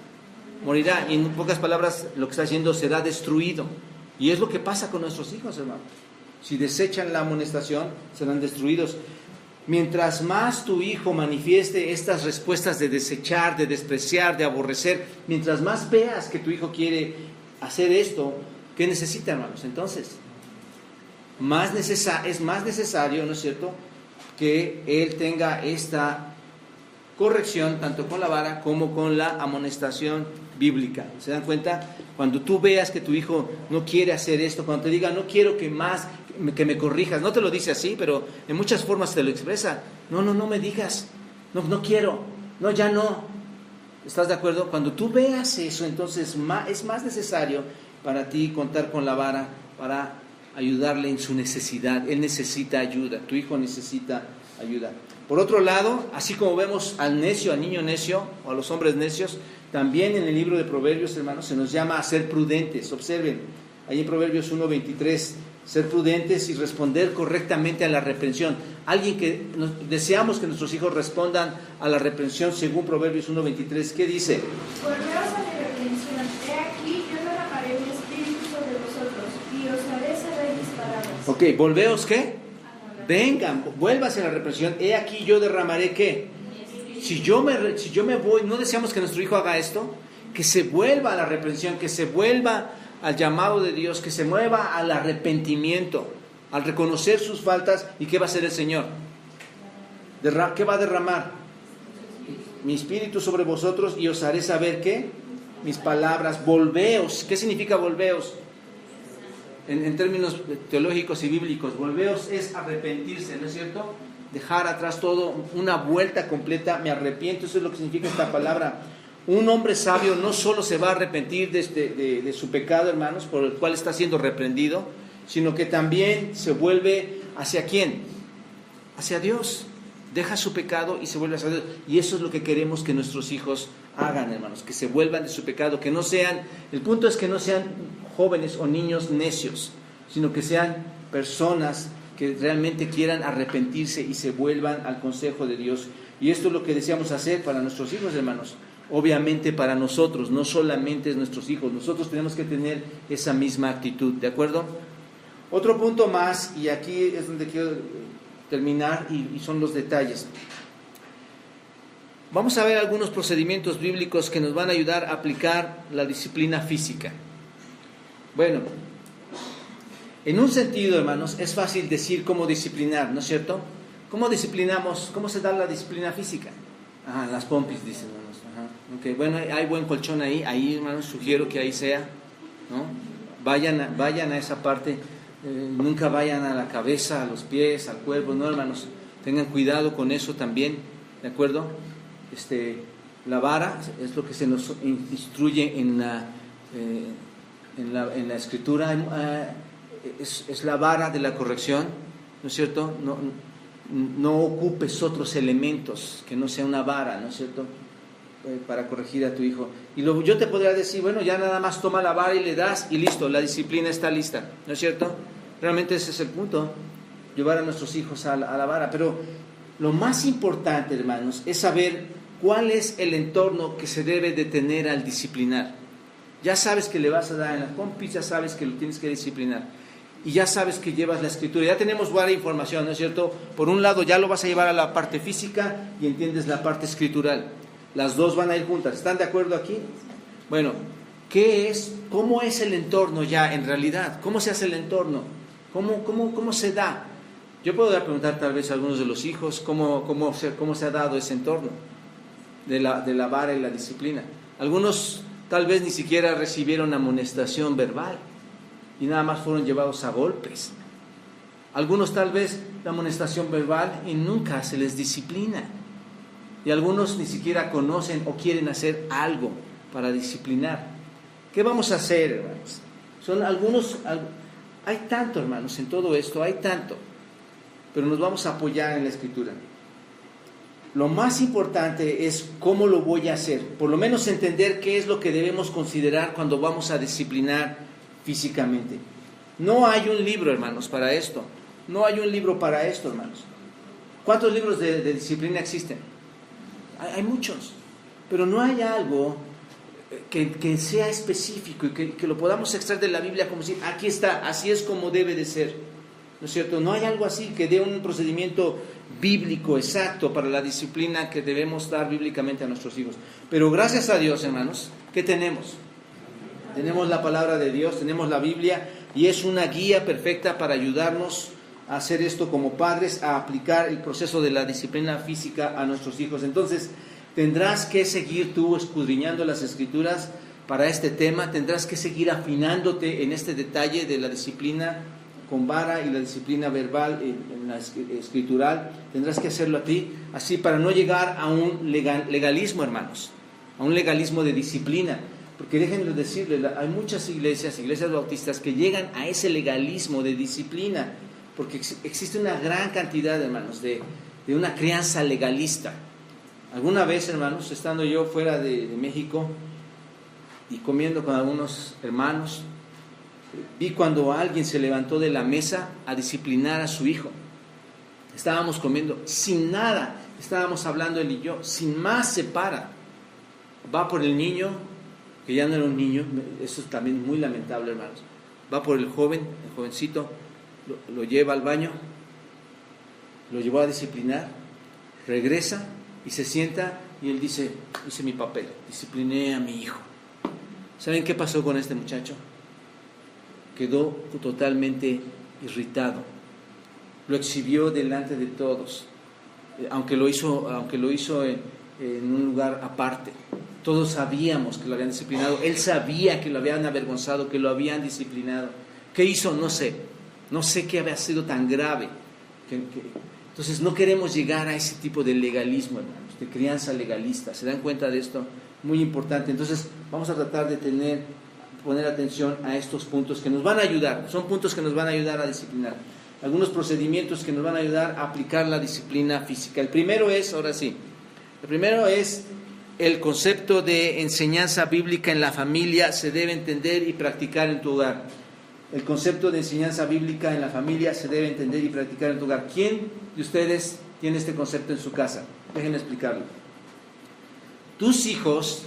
Morirá. Y en pocas palabras, lo que está haciendo, será destruido. Y es lo que pasa con nuestros hijos, hermanos. Si desechan la amonestación, serán destruidos. Mientras más tu hijo manifieste estas respuestas de desechar, de despreciar, de aborrecer, mientras más veas que tu hijo quiere hacer esto, ¿qué necesita, hermanos? Entonces, es más necesario, ¿no es cierto?, que él tenga esta corrección, tanto con la vara como con la amonestación bíblica. ¿Se dan cuenta? Cuando tú veas que tu hijo no quiere hacer esto, cuando te diga, no quiero que me corrijas, no te lo dice así, pero en muchas formas te lo expresa. No me digas, no quiero, no, ya no. ¿Estás de acuerdo? Cuando tú veas eso, entonces es más necesario para ti contar con la vara para ayudarle en su necesidad. Él necesita ayuda, tu hijo necesita ayuda. Por otro lado, así como vemos al necio, al niño necio o a los hombres necios, también en el libro de Proverbios, hermanos, se nos llama a ser prudentes. Observen, ahí en Proverbios 1:23, ser prudentes y responder correctamente a la reprensión. Alguien que deseamos que nuestros hijos respondan a la reprensión según Proverbios 1:23, ¿qué dice? Volveos a mi reprensión, he aquí yo derramaré mi espíritu sobre vosotros y os haré saber mis palabras. Ok, ¿volveos qué? Vengan, vuélvase a la reprensión, he aquí yo derramaré ¿qué? Si yo me voy, ¿no deseamos que nuestro hijo haga esto? Que se vuelva a la reprensión, que se vuelva al llamado de Dios, que se mueva al arrepentimiento, al reconocer sus faltas. ¿Y qué va a hacer el Señor? ¿Qué va a derramar? Mi espíritu sobre vosotros y os haré saber ¿qué? Mis palabras. Volveos. ¿Qué significa volveos? En términos teológicos y bíblicos, volveos es arrepentirse, ¿no es cierto? Dejar atrás todo, una vuelta completa, me arrepiento, eso es lo que significa esta palabra. Un hombre sabio no solo se va a arrepentir de su pecado, hermanos, por el cual está siendo reprendido, sino que también se vuelve ¿hacia quién? Hacia Dios. Deja su pecado y se vuelve hacia Dios. Y eso es lo que queremos que nuestros hijos hagan, hermanos, que se vuelvan de su pecado, que no sean, el punto es que no sean jóvenes o niños necios, sino que sean personas que realmente quieran arrepentirse y se vuelvan al consejo de Dios. Y esto es lo que deseamos hacer para nuestros hijos, hermanos. Obviamente para nosotros, no solamente es nuestros hijos. Nosotros tenemos que tener esa misma actitud, ¿de acuerdo? Otro punto más, y aquí es donde quiero terminar, y son los detalles. Vamos a ver algunos procedimientos bíblicos que nos van a ayudar a aplicar la disciplina física. Bueno, en un sentido, hermanos, es fácil decir cómo disciplinar, ¿no es cierto? ¿Cómo disciplinamos? ¿Cómo se da la disciplina física? Las pompis, dicen, hermanos. Okay. Bueno, hay buen colchón ahí, hermanos, sugiero que ahí sea, ¿no? Vayan a esa parte, nunca vayan a la cabeza, a los pies, al cuerpo, no, hermanos, tengan cuidado con eso también, ¿de acuerdo? La vara es lo que se nos instruye en la escritura, es la vara de la corrección, ¿no es cierto? No ocupes otros elementos que no sea una vara, ¿no es cierto? Para corregir a tu hijo. Y yo te podría decir, bueno, ya nada más toma la vara y le das y listo, la disciplina está lista, ¿no es cierto? Realmente ese es el punto, llevar a nuestros hijos a la vara. Pero lo más importante, hermanos, es saber cuál es el entorno que se debe de tener al disciplinar. Ya sabes que le vas a dar en la pompis, ya sabes que lo tienes que disciplinar. Y ya sabes que llevas la escritura, ya tenemos varias información, ¿no es cierto? Por un lado ya lo vas a llevar a la parte física y entiendes la parte escritural. Las dos van a ir juntas, ¿están de acuerdo aquí? Bueno, ¿cómo es el entorno ya en realidad? ¿Cómo se hace el entorno? ¿Cómo se da? Yo puedo preguntar tal vez a algunos de los hijos cómo se ha dado ese entorno de la vara y la disciplina. Algunos tal vez ni siquiera recibieron amonestación verbal y nada más fueron llevados a golpes. Algunos tal vez la amonestación verbal y nunca se les disciplina. Y algunos ni siquiera conocen o quieren hacer algo para disciplinar. ¿Qué vamos a hacer, hermanos? Hay tanto, hermanos, en todo esto, hay tanto. Pero nos vamos a apoyar en la Escritura. Lo más importante es cómo lo voy a hacer. Por lo menos entender qué es lo que debemos considerar cuando vamos a disciplinar físicamente. No hay un libro, hermanos, para esto. No hay un libro para esto, hermanos. ¿Cuántos libros de disciplina existen? Hay muchos, pero no hay algo que sea específico y que lo podamos extraer de la Biblia como decir, aquí está, así es como debe de ser, ¿no es cierto? No hay algo así que dé un procedimiento bíblico exacto para la disciplina que debemos dar bíblicamente a nuestros hijos. Pero gracias a Dios, hermanos, ¿qué tenemos? Tenemos la palabra de Dios, tenemos la Biblia y es una guía perfecta para ayudarnos a hacer esto como padres, a aplicar el proceso de la disciplina física a nuestros hijos. Entonces, tendrás que seguir tú escudriñando las Escrituras para este tema, tendrás que seguir afinándote en este detalle de la disciplina con vara y la disciplina verbal en la escritural, tendrás que hacerlo a ti, así para no llegar a un legalismo, hermanos, a un legalismo de disciplina. Porque déjenme decirles, hay muchas iglesias bautistas que llegan a ese legalismo de disciplina, porque existe una gran cantidad, hermanos, de una crianza legalista. Alguna vez, hermanos, estando yo fuera de México y comiendo con algunos hermanos, vi cuando alguien se levantó de la mesa a disciplinar a su hijo. Estábamos comiendo sin nada, estábamos hablando él y yo, sin más se para, va por el niño, que ya no era un niño, eso es también muy lamentable, hermanos, va por el jovencito, lo lleva al baño, lo llevó a disciplinar, regresa y se sienta y él dice, hice mi papel, discipliné a mi hijo. ¿Saben qué pasó con este muchacho? Quedó totalmente irritado, lo exhibió delante de todos, aunque lo hizo en un lugar aparte. Todos sabíamos que lo habían disciplinado, él sabía que lo habían avergonzado, que lo habían disciplinado. ¿Qué hizo? No sé qué había sido tan grave. Entonces no queremos llegar a ese tipo de legalismo, hermanos, de crianza legalista. ¿Se dan cuenta de esto? Muy importante. Entonces vamos a tratar de poner atención a estos puntos que nos van a ayudar. Son puntos que nos van a ayudar a disciplinar. Algunos procedimientos que nos van a ayudar a aplicar la disciplina física. El primero es el concepto de enseñanza bíblica en la familia se debe entender y practicar en tu hogar. El concepto de enseñanza bíblica en la familia se debe entender y practicar en tu hogar. ¿Quién de ustedes tiene este concepto en su casa. Déjenme explicarlo. Tus hijos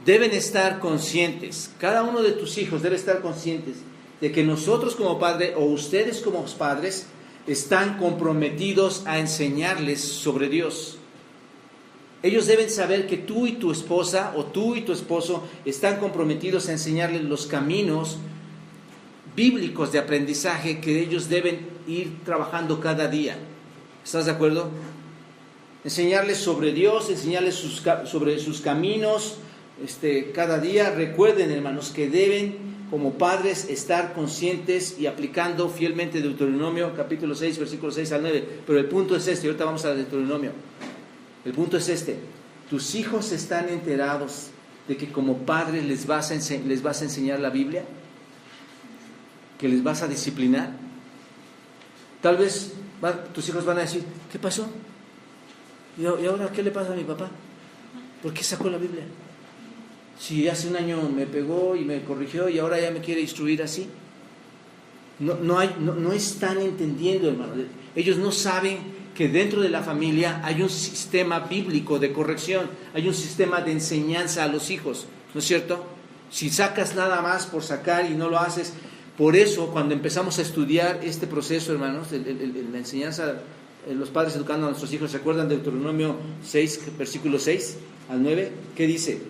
deben estar conscientes, cada uno de tus hijos debe estar conscientes de que nosotros como padres o ustedes como padres están comprometidos a enseñarles sobre Dios. Ellos deben saber que tú y tu esposa o tú y tu esposo están comprometidos a enseñarles los caminos bíblicos de aprendizaje que ellos deben ir trabajando cada día. ¿Estás de acuerdo? Enseñarles sobre Dios, enseñarles sobre sus caminos cada día. Recuerden, hermanos, que deben como padres estar conscientes y aplicando fielmente Deuteronomio capítulo 6, versículos 6 al 9. Pero el punto es este, ahorita vamos a Deuteronomio. El punto es este: tus hijos están enterados de que como padres les vas a enseñar la Biblia, que les vas a disciplinar. Tal vez tus hijos van a decir, ¿qué pasó? ¿Y ahora qué le pasa a mi papá? ¿Por qué sacó la Biblia? Si hace un año me pegó y me corrigió y ahora ya me quiere instruir así. No están entendiendo, hermano. Ellos no saben que dentro de la familia hay un sistema bíblico de corrección, hay un sistema de enseñanza a los hijos, ¿no es cierto? Si sacas nada más por sacar y no lo haces. Por eso, cuando empezamos a estudiar este proceso, hermanos, la enseñanza, los padres educando a nuestros hijos, ¿recuerdan Deuteronomio 6, versículo 6 al 9? ¿Qué dice?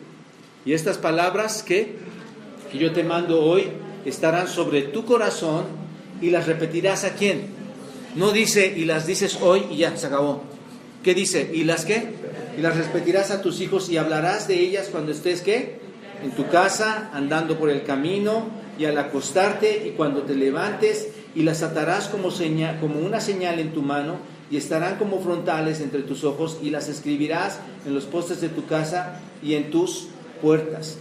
Y estas palabras que yo te mando hoy estarán sobre tu corazón y las repetirás ¿a quién? No dice y las dices hoy y ya, se acabó. ¿Qué dice? ¿Y las qué? Y las repetirás a tus hijos y hablarás de ellas cuando estés ¿qué? En tu casa, andando por el camino y al acostarte y cuando te levantes, y las atarás como una señal en tu mano y estarán como frontales entre tus ojos y las escribirás en los postes de tu casa y en tus puertas.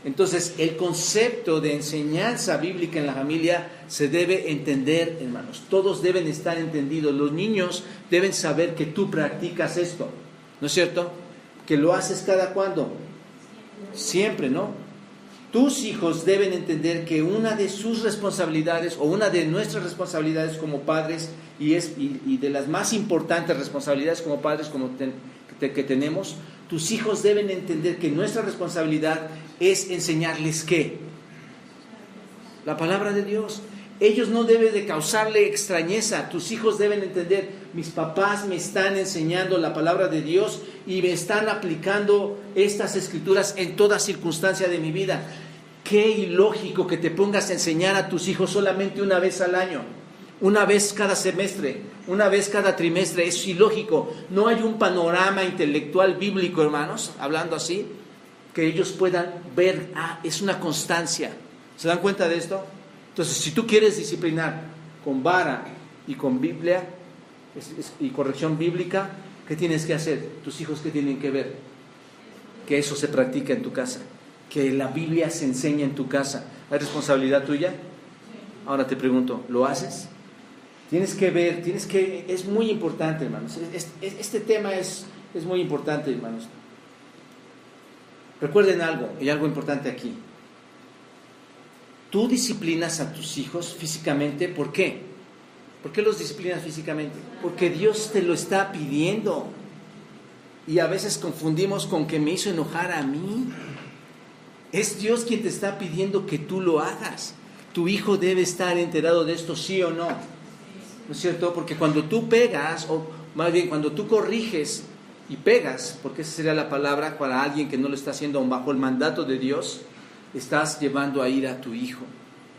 Entonces, el concepto de enseñanza bíblica en la familia se debe entender, hermanos. Todos deben estar entendidos. Los niños deben saber que tú practicas esto, ¿no es cierto? Que lo haces cada cuándo. Siempre, ¿no? Tus hijos deben entender que una de sus responsabilidades o una de nuestras responsabilidades como padres y de las más importantes responsabilidades como padres que tenemos, tus hijos deben entender que nuestra responsabilidad es enseñarles ¿qué? La palabra de Dios. Ellos no deben de causarle extrañeza. Tus hijos deben entender, mis papás me están enseñando la palabra de Dios y me están aplicando estas escrituras en toda circunstancia de mi vida. Qué ilógico que te pongas a enseñar a tus hijos solamente una vez al año, una vez cada semestre, una vez cada trimestre. Es ilógico. No hay un panorama intelectual bíblico, hermanos, hablando así, que ellos puedan ver, es una constancia. ¿Se dan cuenta de esto? Entonces, si tú quieres disciplinar con vara y con Biblia y corrección bíblica, ¿qué tienes que hacer? Tus hijos, ¿qué tienen que ver? Que eso se practica en tu casa, que la Biblia se enseña en tu casa. ¿Hay responsabilidad tuya? Ahora te pregunto, ¿lo haces? Tienes que ver, es muy importante, hermanos. Este tema es muy importante, hermanos. Recuerden algo, y algo importante aquí. Tú disciplinas a tus hijos físicamente, ¿por qué? ¿Por qué los disciplinas físicamente? Porque Dios te lo está pidiendo. Y a veces confundimos con que me hizo enojar a mí. Es Dios quien te está pidiendo que tú lo hagas. Tu hijo debe estar enterado de esto, sí o no. ¿No es cierto? Porque cuando tú pegas, o más bien cuando tú corriges y pegas, porque esa sería la palabra para alguien que no lo está haciendo bajo el mandato de Dios, estás llevando a ir a tu hijo.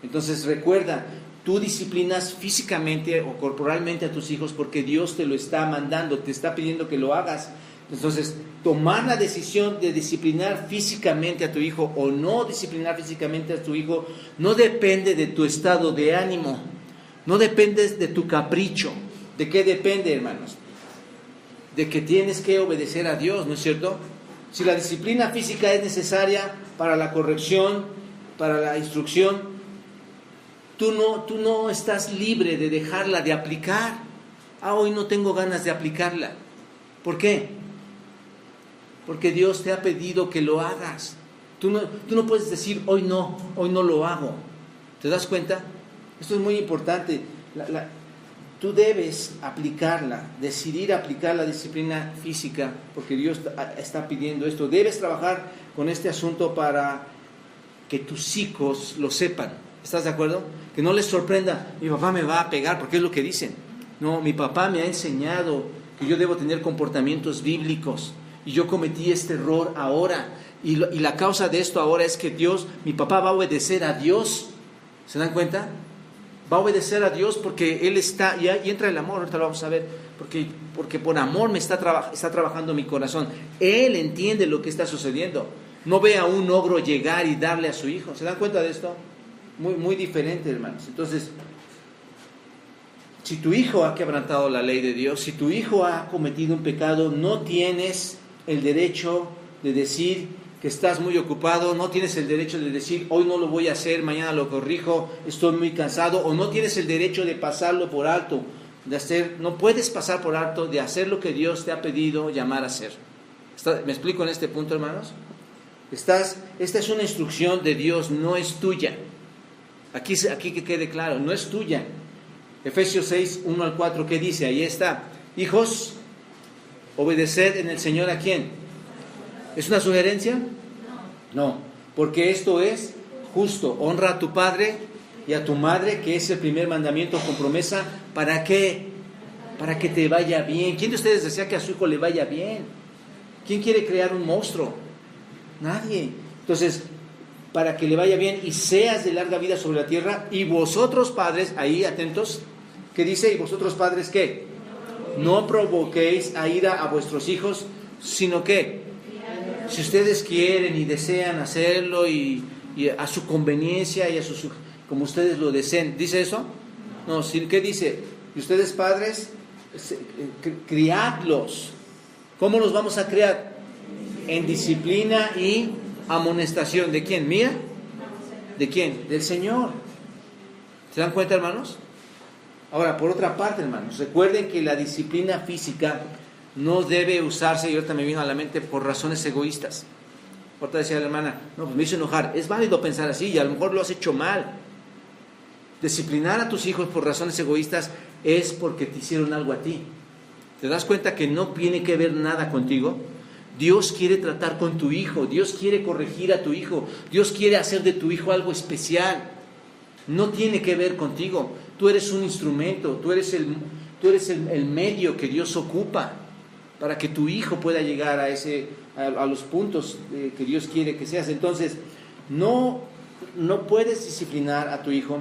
Entonces recuerda, tú disciplinas físicamente o corporalmente a tus hijos porque Dios te lo está mandando, te está pidiendo que lo hagas. Entonces, tomar la decisión de disciplinar físicamente a tu hijo o no disciplinar físicamente a tu hijo no depende de tu estado de ánimo, no depende de tu capricho. ¿De qué depende, hermanos? De que tienes que obedecer a Dios, ¿no es cierto? Si la disciplina física es necesaria para la corrección, para la instrucción, tú no estás libre de dejarla de aplicar. Hoy no tengo ganas de aplicarla. ¿Por qué? Porque Dios te ha pedido que lo hagas. Tú no puedes decir, hoy no lo hago. ¿Te das cuenta? Esto es muy importante. tú debes aplicarla, decidir aplicar la disciplina física, porque Dios está pidiendo esto. Debes trabajar con este asunto para que tus hijos lo sepan. ¿Estás de acuerdo? Que no les sorprenda, mi papá me va a pegar, porque es lo que dicen. No, mi papá me ha enseñado que yo debo tener comportamientos bíblicos, y yo cometí este error ahora, y la causa de esto ahora es que mi papá va a obedecer a Dios. ¿Se dan cuenta? Va a obedecer a Dios porque Él está, y entra el amor, ahorita lo vamos a ver, porque por amor me está trabajando mi corazón. Él entiende lo que está sucediendo. No ve a un ogro llegar y darle a su hijo. ¿Se dan cuenta de esto? Muy, muy diferente, hermanos. Entonces, si tu hijo ha quebrantado la ley de Dios, si tu hijo ha cometido un pecado, no tienes el derecho de decir que estás muy ocupado, no tienes el derecho de decir, hoy no lo voy a hacer, mañana lo corrijo, estoy muy cansado, o no tienes el derecho de pasarlo por alto, no puedes pasar por alto de hacer lo que Dios te ha pedido llamar a hacer. ¿Me explico en este punto, hermanos? Esta es una instrucción de Dios, no es tuya. Aquí que quede claro, no es tuya. Efesios 6, 1 al 4, ¿qué dice? Ahí está. Hijos, obedeced en el Señor, ¿a quién? ¿Es una sugerencia? No, porque esto es justo. Honra a tu padre y a tu madre, que es el primer mandamiento con promesa. ¿Para qué? Para que te vaya bien. ¿Quién de ustedes desea que a su hijo le vaya bien? ¿Quién quiere crear un monstruo? Nadie. Entonces, para que le vaya bien y seas de larga vida sobre la tierra, y vosotros padres, ahí atentos, ¿qué dice? ¿Y vosotros padres qué? No provoquéis a ira a vuestros hijos, sino que si ustedes quieren y desean hacerlo y a su conveniencia y como ustedes lo deseen, ¿dice eso? No, ¿qué dice? Y ustedes padres, criadlos. ¿Cómo los vamos a criar? En disciplina y amonestación. ¿De quién? ¿Mía? ¿De quién? Del Señor. ¿Se dan cuenta, hermanos? Ahora, por otra parte, hermanos, recuerden que la disciplina física no debe usarse, y ahorita me vino a la mente, por razones egoístas. Ahorita decía la hermana, no, pues me hizo enojar. Es válido pensar así, y a lo mejor lo has hecho mal. Disciplinar a tus hijos por razones egoístas es porque te hicieron algo a ti. ¿Te das cuenta que no tiene que ver nada contigo? Dios quiere tratar con tu hijo, Dios quiere corregir a tu hijo, Dios quiere hacer de tu hijo algo especial. No tiene que ver contigo. Tú eres un instrumento, tú eres el medio que Dios ocupa para que tu hijo pueda llegar a los puntos que Dios quiere que seas. Entonces, no puedes disciplinar a tu hijo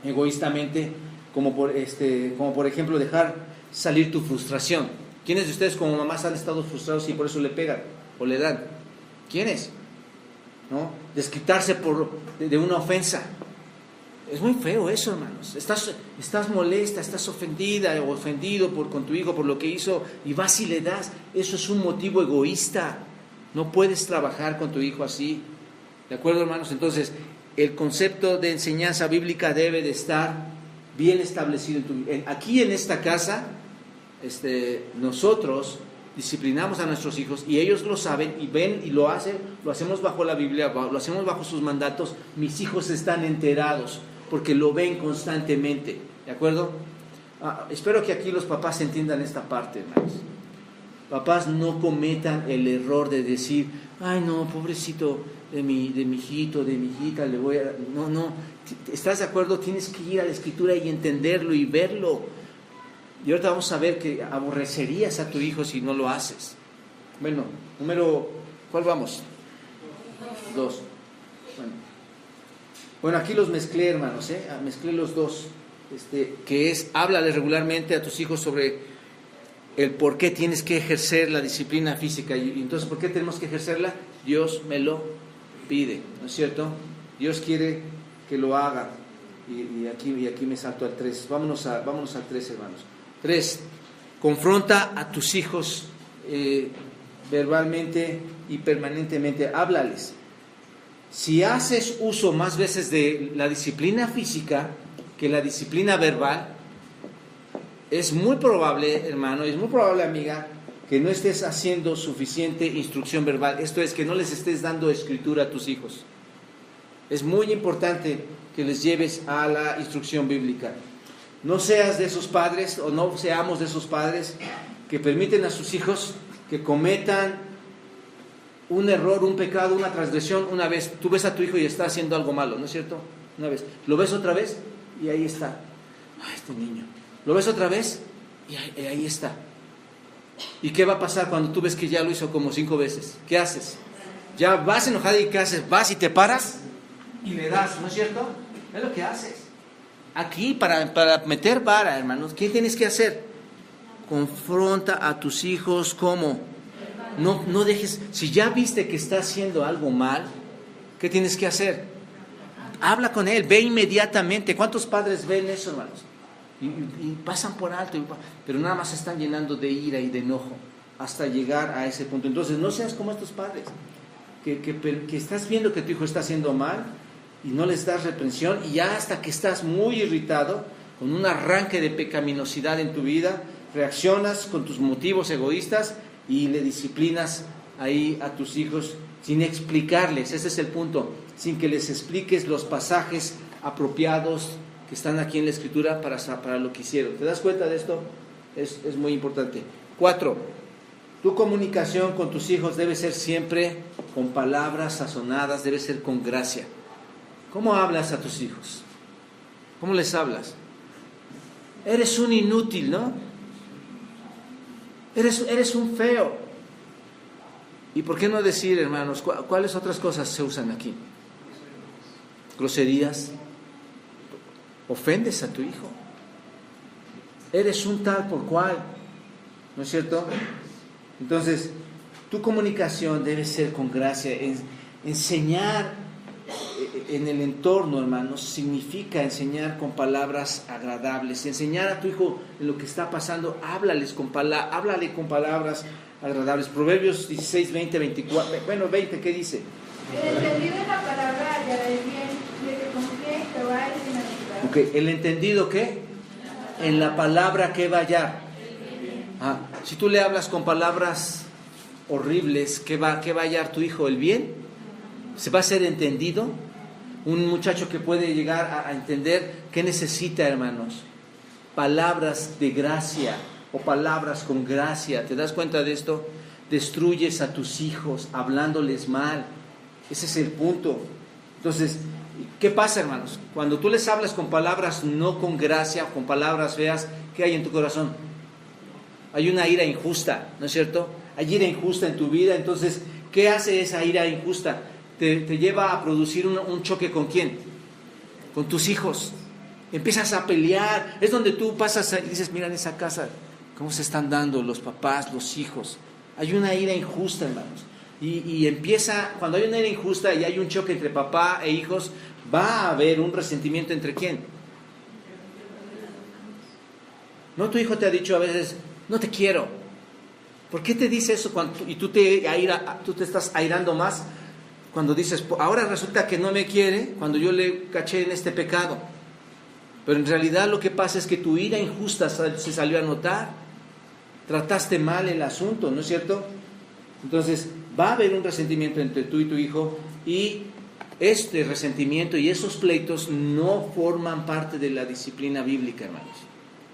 egoístamente, como por ejemplo dejar salir tu frustración. ¿Quiénes de ustedes como mamás han estado frustrados y por eso le pegan o le dan? ¿Quiénes? ¿No? Desquitarse de una ofensa. Es muy feo eso, hermanos. Estás molesta, estás ofendida o ofendido con tu hijo por lo que hizo y vas y le das. Eso es un motivo egoísta. No puedes trabajar con tu hijo así. ¿De acuerdo, hermanos? Entonces, el concepto de enseñanza bíblica debe de estar bien establecido. Aquí en esta casa, nosotros disciplinamos a nuestros hijos y ellos lo saben y ven y lo hacen. Lo hacemos bajo la Biblia, lo hacemos bajo sus mandatos. Mis hijos están enterados porque lo ven constantemente, ¿de acuerdo? Espero que aquí los papás entiendan esta parte, hermanos. Papás, no cometan el error de decir, ay no, pobrecito de mi hijito, de mi hijita, le voy a... No, ¿estás de acuerdo? Tienes que ir a la Escritura y entenderlo y verlo. Y ahorita vamos a ver que aborrecerías a tu hijo si no lo haces. Bueno, ¿cuál vamos? 2. Bueno, aquí los mezclé, hermanos, mezclé los dos, que es, háblale regularmente a tus hijos sobre el por qué tienes que ejercer la disciplina física. Y entonces, ¿por qué tenemos que ejercerla? Dios me lo pide, ¿no es cierto? Dios quiere que lo haga. Y aquí me salto al 3. Vámonos al 3, hermanos. 3. Confronta a tus hijos verbalmente y permanentemente. Háblales. Si haces uso más veces de la disciplina física que la disciplina verbal, es muy probable, hermano, es muy probable, amiga, que no estés haciendo suficiente instrucción verbal. Esto es, que no les estés dando escritura a tus hijos. Es muy importante que les lleves a la instrucción bíblica. No seas de esos padres o no seamos de esos padres que permiten a sus hijos que cometan un error, un pecado, una transgresión una vez. Tú ves a tu hijo y está haciendo algo malo, ¿no es cierto? Una vez. Lo ves otra vez y ahí está. Ay, este niño. Lo ves otra vez y ahí está. ¿Y qué va a pasar cuando tú ves que ya lo hizo como 5 veces? ¿Qué haces? Ya vas enojado y ¿qué haces? Vas y te paras y le das, ¿no es cierto? Es lo que haces. Aquí, para meter vara, hermanos, ¿qué tienes que hacer? Confronta a tus hijos, ¿cómo? No dejes, si ya viste que está haciendo algo mal, ¿qué tienes que hacer? Habla con él, ve inmediatamente. ¿Cuántos padres ven eso, hermanos? Y pasan por alto, pero nada más se están llenando de ira y de enojo hasta llegar a ese punto. Entonces, no seas como estos padres, que estás viendo que tu hijo está haciendo mal y no les das reprensión, y ya hasta que estás muy irritado, con un arranque de pecaminosidad en tu vida, reaccionas con tus motivos egoístas y le disciplinas ahí a tus hijos sin explicarles. Ese es el punto, sin que les expliques los pasajes apropiados que están aquí en la Escritura para lo que hicieron. ¿Te das cuenta de esto? Es muy importante. 4, tu comunicación con tus hijos debe ser siempre con palabras sazonadas, debe ser con gracia. ¿Cómo hablas a tus hijos? ¿Cómo les hablas? Eres un inútil, ¿no? Eres un feo. ¿Y por qué no decir, hermanos, cuáles otras cosas se usan aquí? Groserías. Ofendes a tu hijo. Eres un tal por cual, ¿no es cierto? Entonces, tu comunicación debe ser con gracia. Enseñar en el entorno, hermanos, significa enseñar con palabras agradables. Enseñar a tu hijo en lo que está pasando, háblale con palabras agradables. Proverbios 16, 20, 24, bueno, 20, ¿qué dice? El entendido en la palabra hallará el bien, y el que confía en Jehová es bienaventurado. Okay. ¿El entendido qué? En la palabra que va a hallar. Si tú le hablas con palabras horribles, ¿qué va a hallar tu hijo? ¿El bien? ¿Se va a ser entendido? Un muchacho que puede llegar a entender qué necesita, hermanos. Palabras de gracia o palabras con gracia. ¿Te das cuenta de esto? Destruyes a tus hijos hablándoles mal. Ese es el punto. Entonces, ¿qué pasa, hermanos? Cuando tú les hablas con palabras no con gracia, con palabras feas, ¿qué hay en tu corazón? Hay una ira injusta, ¿no es cierto? Hay ira injusta en tu vida. Entonces, ¿qué hace esa ira injusta? Te lleva a producir un choque ¿con quién? Con tus hijos. Empiezas a pelear. Es donde tú pasas y dices, mira en esa casa cómo se están dando los papás, los hijos. Hay una ira injusta, hermanos. Y empieza, cuando hay una ira injusta y hay un choque entre papá e hijos, va a haber un resentimiento entre ¿quién? ¿No? Tu hijo te ha dicho a veces, no te quiero. ¿Por qué te dice eso y tú te estás airando más? Cuando dices, ahora resulta que no me quiere, cuando yo le caché en este pecado. Pero en realidad lo que pasa es que tu ira injusta se salió a notar. Trataste mal el asunto, ¿no es cierto? Entonces va a haber un resentimiento entre tú y tu hijo, y este resentimiento y esos pleitos no forman parte de la disciplina bíblica, hermanos.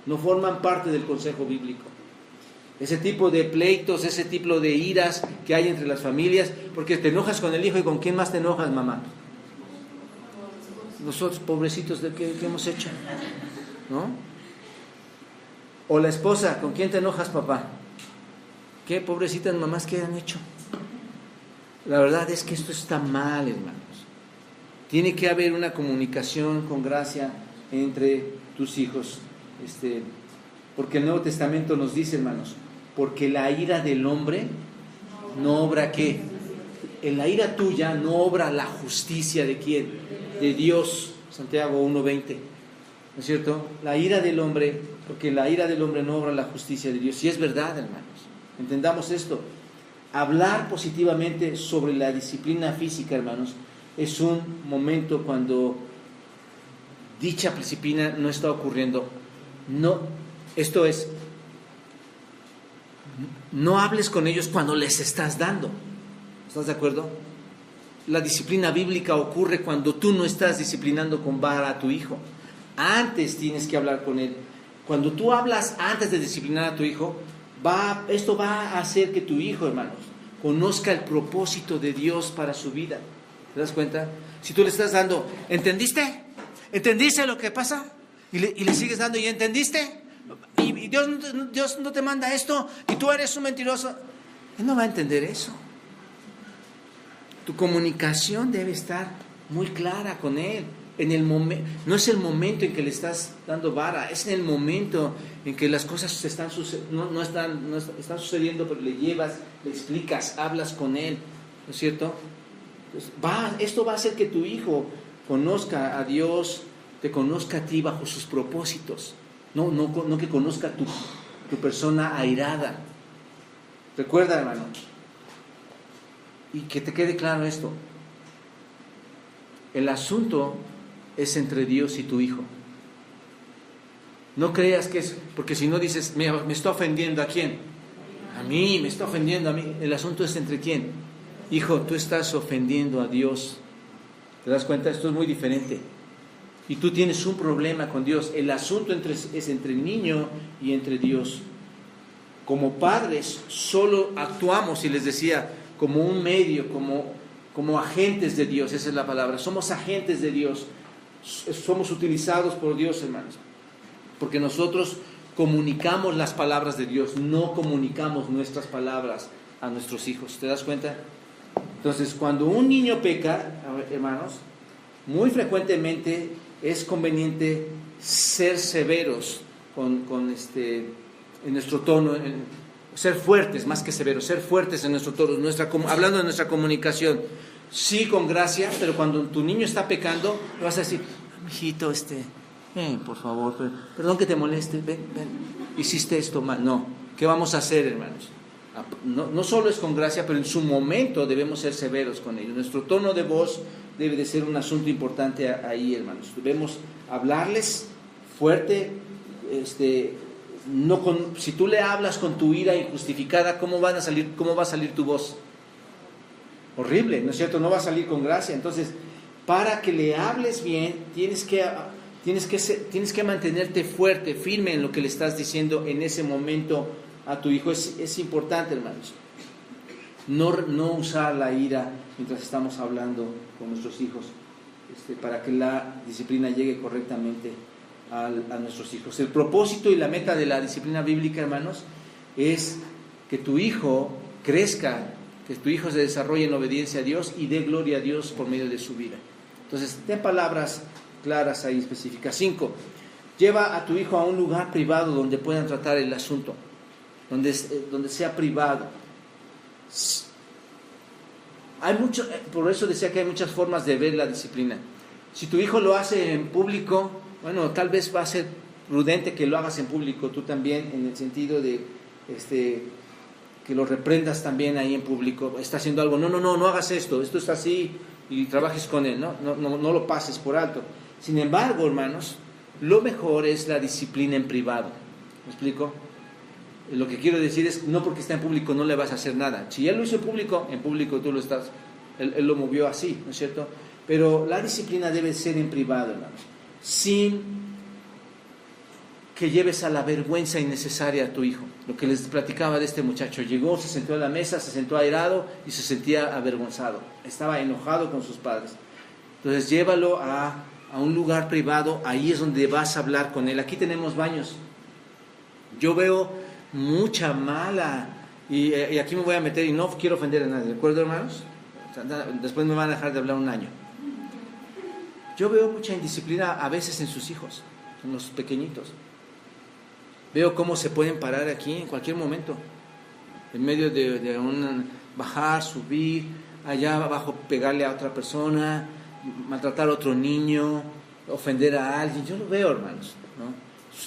No forman parte del consejo bíblico. Ese tipo de pleitos, ese tipo de iras que hay entre las familias, porque te enojas con el hijo, y ¿con quién más te enojas, mamá? Nosotros, pobrecitos, ¿de qué hemos hecho? ¿No? O la esposa, ¿con quién te enojas, papá? ¿Qué pobrecitas mamás que han hecho? La verdad es que esto está mal, hermanos. Tiene que haber una comunicación con gracia entre tus hijos. Porque el Nuevo Testamento nos dice, hermanos, porque la ira del hombre no obra ¿qué? En la ira tuya no obra la justicia ¿de quién? De Dios. Santiago 1:20. ¿No es cierto? La ira del hombre, porque la ira del hombre no obra la justicia de Dios. Y es verdad, hermanos. Entendamos esto. Hablar positivamente sobre la disciplina física, hermanos, es un momento cuando dicha disciplina no está ocurriendo. No, esto es, no hables con ellos cuando les estás dando. ¿Estás de acuerdo? La disciplina bíblica ocurre cuando tú no estás disciplinando con vara a tu hijo. Antes tienes que hablar con él. Cuando tú hablas antes de disciplinar a tu hijo, esto va a hacer que tu hijo, hermanos, conozca el propósito de Dios para su vida. ¿Te das cuenta? Si tú le estás dando, ¿entendiste? ¿Entendiste lo que pasa? Y le sigues dando, ¿y entendiste? Y Dios no te manda esto, y tú eres un mentiroso. Él no va a entender eso. Tu comunicación debe estar muy clara con él. No es el momento en que le estás dando vara, es en el momento en que las cosas están sucediendo, pero le llevas, le explicas, hablas con él, ¿no es cierto? Entonces, esto va a hacer que tu hijo conozca a Dios, te conozca a ti bajo sus propósitos, no que conozca tu persona airada. Recuerda, hermano, y que te quede claro esto: el asunto es entre Dios y tu hijo. No creas que es, porque si no dices, me está ofendiendo ¿a quién? A mí, me está ofendiendo a mí. El asunto es entre quién. Hijo, tú estás ofendiendo a Dios. ¿Te das cuenta? Esto es muy diferente. Y tú tienes un problema con Dios. El asunto es entre el niño y entre Dios. Como padres, solo actuamos, y les decía, como un medio, como agentes de Dios. Esa es la palabra. Somos agentes de Dios. Somos utilizados por Dios, hermanos, porque nosotros comunicamos las palabras de Dios, no comunicamos nuestras palabras a nuestros hijos. ¿Te das cuenta? Entonces, cuando un niño peca, hermanos, muy frecuentemente es conveniente ser severos en nuestro tono, ser fuertes más que severos, ser fuertes en nuestro tono, hablando de nuestra comunicación. Sí, con gracia, pero cuando tu niño está pecando, le vas a decir, mijito, por favor, perdón que te moleste, ven, hiciste esto mal. No, ¿qué vamos a hacer, hermanos? No solo es con gracia, pero en su momento debemos ser severos con ellos. Nuestro tono de voz debe de ser un asunto importante ahí, hermanos. Debemos hablarles fuerte, si tú le hablas con tu ira injustificada, ¿cómo va a salir tu voz? Horrible, ¿no es cierto? No va a salir con gracia. Entonces, para que le hables bien, tienes que mantenerte fuerte, firme en lo que le estás diciendo en ese momento a tu hijo. Es importante, hermanos, no usar la ira mientras estamos hablando con nuestros hijos, para que la disciplina llegue correctamente a nuestros hijos. El propósito y la meta de la disciplina bíblica, hermanos, es que tu hijo crezca, que tu hijo se desarrolle en obediencia a Dios y dé gloria a Dios por medio de su vida. Entonces, ten palabras claras ahí específicas. 5. Lleva a tu hijo a un lugar privado donde puedan tratar el asunto, donde sea privado. Por eso decía que hay muchas formas de ver la disciplina. Si tu hijo lo hace en público, bueno, tal vez va a ser prudente que lo hagas en público tú también, en el sentido de que lo reprendas también ahí en público. Está haciendo algo, no hagas esto está así, y trabajes con él, no lo pases por alto. Sin embargo, hermanos, lo mejor es la disciplina en privado. ¿Me explico? Lo que quiero decir es, no porque está en público no le vas a hacer nada. Si él lo hizo en público tú lo estás, él lo movió así, ¿no es cierto? Pero la disciplina debe ser en privado, hermanos, sin que lleves a la vergüenza innecesaria a tu hijo. Lo que les platicaba de este muchacho: llegó, se sentó a la mesa, se sentó airado y se sentía avergonzado, estaba enojado con sus padres. Entonces llévalo a un lugar privado, ahí es donde vas a hablar con él. Aquí tenemos baños. Yo veo mucha mala, y aquí me voy a meter y no quiero ofender a nadie, ¿de acuerdo, hermanos? Después me van a dejar de hablar un año. Yo veo mucha indisciplina a veces en sus hijos, en los pequeñitos. Veo cómo se pueden parar aquí en cualquier momento, en medio de un bajar, subir, allá abajo pegarle a otra persona, maltratar a otro niño, ofender a alguien. Yo lo veo, hermanos, ¿no?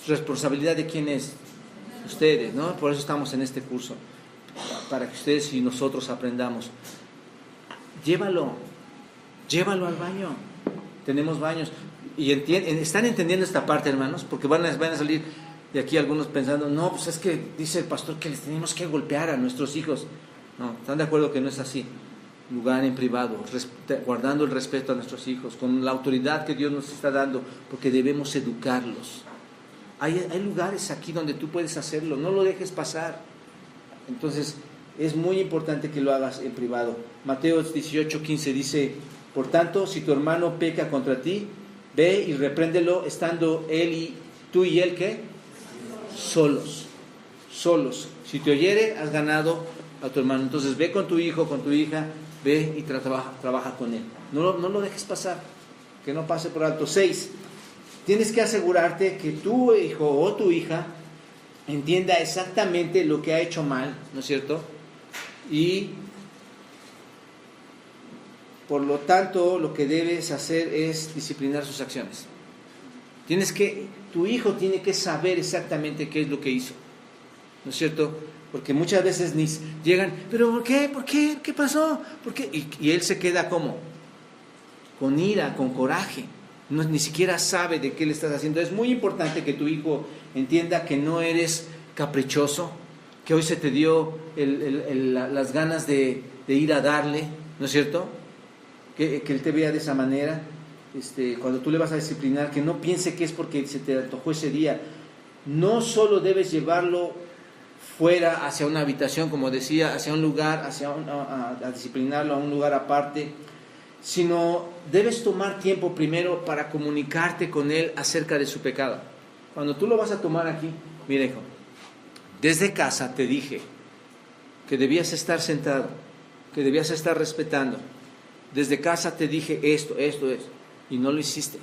Responsabilidad de quién es, ustedes, ¿no? Por eso estamos en este curso, para que ustedes y nosotros aprendamos. Llévalo al baño. Tenemos baños. Y ¿están entendiendo esta parte, hermanos? Porque van a salir de aquí algunos pensando, no, pues es que dice el pastor que les tenemos que golpear a nuestros hijos. No, ¿están de acuerdo que no es así? lugar en privado, guardando el respeto a nuestros hijos, con la autoridad que Dios nos está dando, porque debemos educarlos. Hay lugares aquí donde tú puedes hacerlo, no lo dejes pasar. Entonces, es muy importante que lo hagas en privado. Mateo 18:15 dice: por tanto, si tu hermano peca contra ti, ve y repréndelo, estando tú y él, ¿qué? Solos. Si te oyere, has ganado a tu hermano. Entonces, ve con tu hijo, con tu hija, ve y trabaja con él. No lo dejes pasar, que no pase por alto. 6. Tienes que asegurarte que tu hijo o tu hija entienda exactamente lo que ha hecho mal, ¿no es cierto? Y por lo tanto, lo que debes hacer es disciplinar sus acciones. Tu hijo tiene que saber exactamente qué es lo que hizo, ¿no es cierto? Porque muchas veces ni llegan, ¿pero por qué? ¿Por qué? ¿Qué pasó? ¿Por qué? Y él se queda ¿cómo? Con ira, con coraje. Ni siquiera sabe de qué le estás haciendo. Es muy importante que tu hijo entienda que no eres caprichoso, que hoy se te dio las ganas de ir a darle, ¿no es cierto? Que él te vea de esa manera. Cuando tú le vas a disciplinar, que no piense que es porque se te antojó ese día. No solo debes llevarlo fuera, hacia una habitación, como decía, hacia un lugar, a disciplinarlo a un lugar aparte, sino debes tomar tiempo primero para comunicarte con él acerca de su pecado. Cuando tú lo vas a tomar aquí, mira hijo, desde casa te dije que debías estar sentado, que debías estar respetando. Desde casa te dije esto, y no lo hiciste.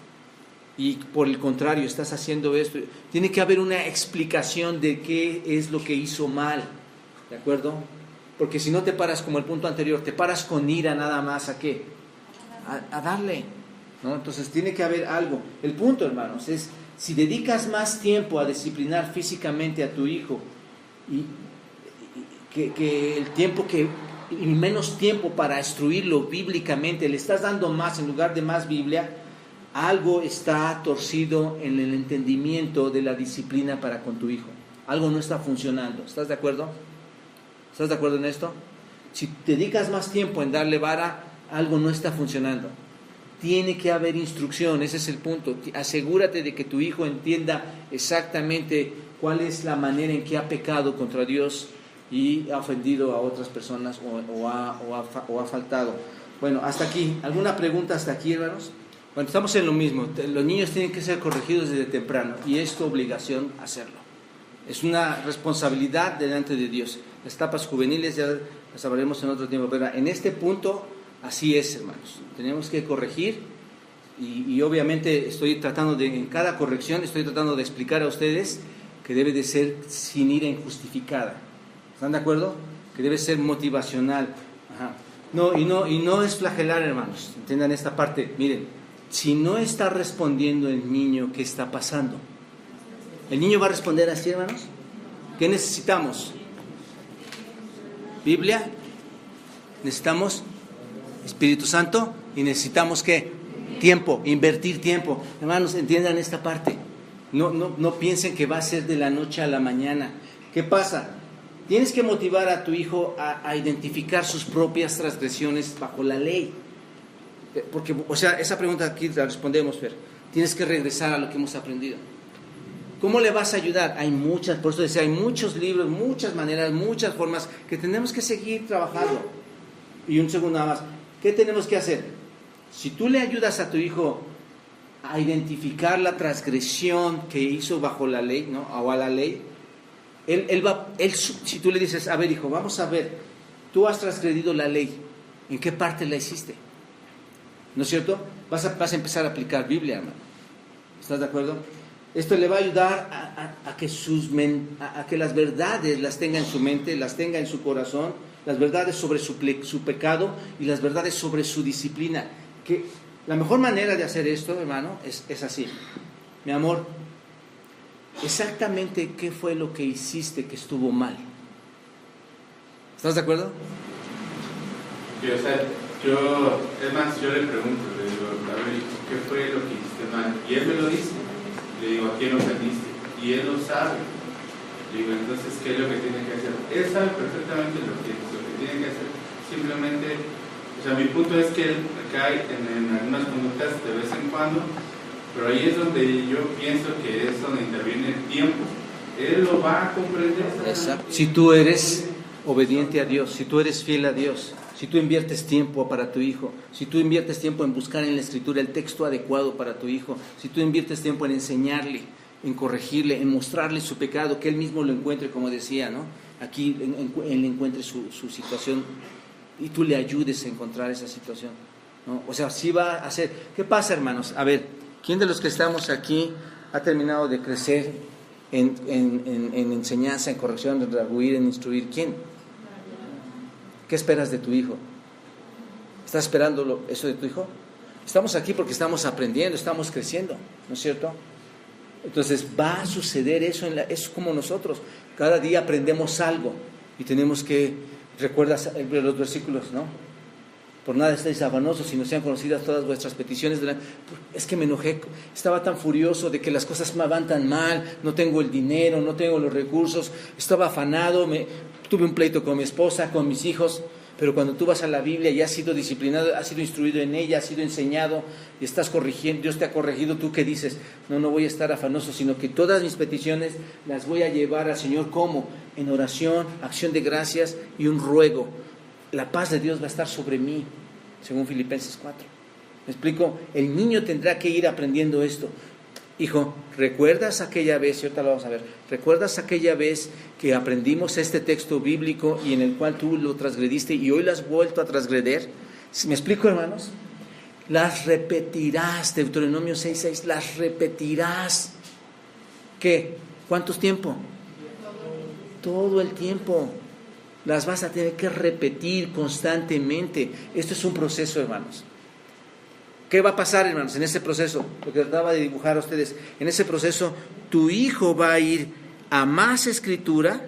Y por el contrario, estás haciendo esto. Tiene que haber una explicación de qué es lo que hizo mal, ¿de acuerdo? Porque si no te paras como el punto anterior, te paras con ira nada más, ¿a qué? A darle, ¿no? Entonces tiene que haber algo. El punto, hermanos, es si dedicas más tiempo a disciplinar físicamente a tu hijo y menos tiempo para instruirlo bíblicamente, le estás dando más en lugar de más Biblia, algo está torcido en el entendimiento de la disciplina para con tu hijo. Algo no está funcionando. ¿Estás de acuerdo? ¿Estás de acuerdo en esto? Si dedicas más tiempo en darle vara, algo no está funcionando. Tiene que haber instrucción, ese es el punto. Asegúrate de que tu hijo entienda exactamente cuál es la manera en que ha pecado contra Dios y ha ofendido a otras personas o ha faltado. Bueno, hasta aquí. ¿Alguna pregunta hasta aquí, hermanos? Bueno, estamos en lo mismo. Los niños tienen que ser corregidos desde temprano y es tu obligación hacerlo. Es una responsabilidad delante de Dios. Las etapas juveniles ya las hablaremos en otro tiempo, pero en este punto así es, hermanos. Tenemos que corregir y obviamente en cada corrección estoy tratando de explicar a ustedes que debe de ser sin ira injustificada. ¿Están de acuerdo? Que debe ser motivacional. Ajá. No, y no es flagelar, hermanos. Entiendan esta parte. Miren, si no está respondiendo el niño, ¿qué está pasando? ¿El niño va a responder así, hermanos? ¿Qué necesitamos? Biblia, necesitamos Espíritu Santo y necesitamos ¿qué? Tiempo, invertir tiempo. Hermanos, entiendan esta parte. No piensen que va a ser de la noche a la mañana. ¿Qué pasa? Tienes que motivar a tu hijo a identificar sus propias transgresiones bajo la ley. Porque, esa pregunta aquí la respondemos, Fer. Tienes que regresar a lo que hemos aprendido. ¿Cómo le vas a ayudar? Por eso decía, hay muchos libros, muchas maneras, muchas formas que tenemos que seguir trabajando. Y un segundo nada más, ¿qué tenemos que hacer? Si tú le ayudas a tu hijo a identificar la transgresión que hizo bajo la ley, ¿no? O a la ley, si tú le dices, a ver hijo, vamos a ver, tú has transgredido la ley, ¿en qué parte la hiciste? ¿No es cierto? Vas a empezar a aplicar Biblia, hermano. ¿Estás de acuerdo? Esto le va a ayudar a que las verdades las tenga en su mente, las tenga en su corazón, las verdades sobre su pecado y las verdades sobre su disciplina. Que la mejor manera de hacer esto, hermano, es así. Mi amor, exactamente qué fue lo que hiciste que estuvo mal. ¿Estás de acuerdo? Sí, yo le pregunto, le digo, a ver, ¿qué fue lo que hiciste mal? Y él me lo dice. Le digo, ¿a quién ofendiste? Y él lo sabe. Le digo, entonces, ¿qué es lo que tiene que hacer? Él sabe perfectamente lo que tiene que hacer. Simplemente es sea, mi punto es que él cae en algunas conductas de vez en cuando, pero ahí es donde yo pienso que es donde interviene el tiempo. Él lo va a comprender. Exacto. Si tú eres obediente a Dios, si tú eres fiel a Dios, si tú inviertes tiempo para tu hijo, si tú inviertes tiempo en buscar en la Escritura el texto adecuado para tu hijo, si tú inviertes tiempo en enseñarle, en corregirle, en mostrarle su pecado, que él mismo lo encuentre, como decía, ¿no? Aquí él encuentre su situación y tú le ayudes a encontrar esa situación, ¿no? O sea, sí va a hacer. ¿Qué pasa, hermanos? A ver, ¿quién de los que estamos aquí ha terminado de crecer en enseñanza, en corrección, en redarguir, en instruir? ¿Quién? ¿Qué esperas de tu hijo? ¿Estás esperando eso de tu hijo? Estamos aquí porque estamos aprendiendo, estamos creciendo, ¿no es cierto? Entonces va a suceder eso, es como nosotros, cada día aprendemos algo y tenemos que, recuerdas los versículos, ¿no? Por nada estáis afanosos, sino sean conocidas todas vuestras peticiones. Es que me enojé, estaba tan furioso de que las cosas me van tan mal, no tengo el dinero, no tengo los recursos, estaba afanado, tuve un pleito con mi esposa, con mis hijos. Pero cuando tú vas a la Biblia y has sido disciplinado, has sido instruido en ella, has sido enseñado y estás corrigiendo, Dios te ha corregido, ¿tú qué dices? No voy a estar afanoso, sino que todas mis peticiones las voy a llevar al Señor. ¿Cómo? En oración, acción de gracias y un ruego. La paz de Dios va a estar sobre mí, según Filipenses 4. ¿Me explico? El niño tendrá que ir aprendiendo esto. Hijo, ¿recuerdas aquella vez, y ahorita lo vamos a ver, ¿recuerdas aquella vez que aprendimos este texto bíblico y en el cual tú lo transgrediste y hoy lo has vuelto a transgredir? ¿Me explico, hermanos? Las repetirás, Deuteronomio 6:6, las repetirás. ¿Qué? ¿Cuánto tiempo? Todo el tiempo. Las vas a tener que repetir constantemente. Esto es un proceso, hermanos. ¿Qué va a pasar, hermanos, en ese proceso? Lo que trataba de dibujar a ustedes. En ese proceso, tu hijo va a ir a más escritura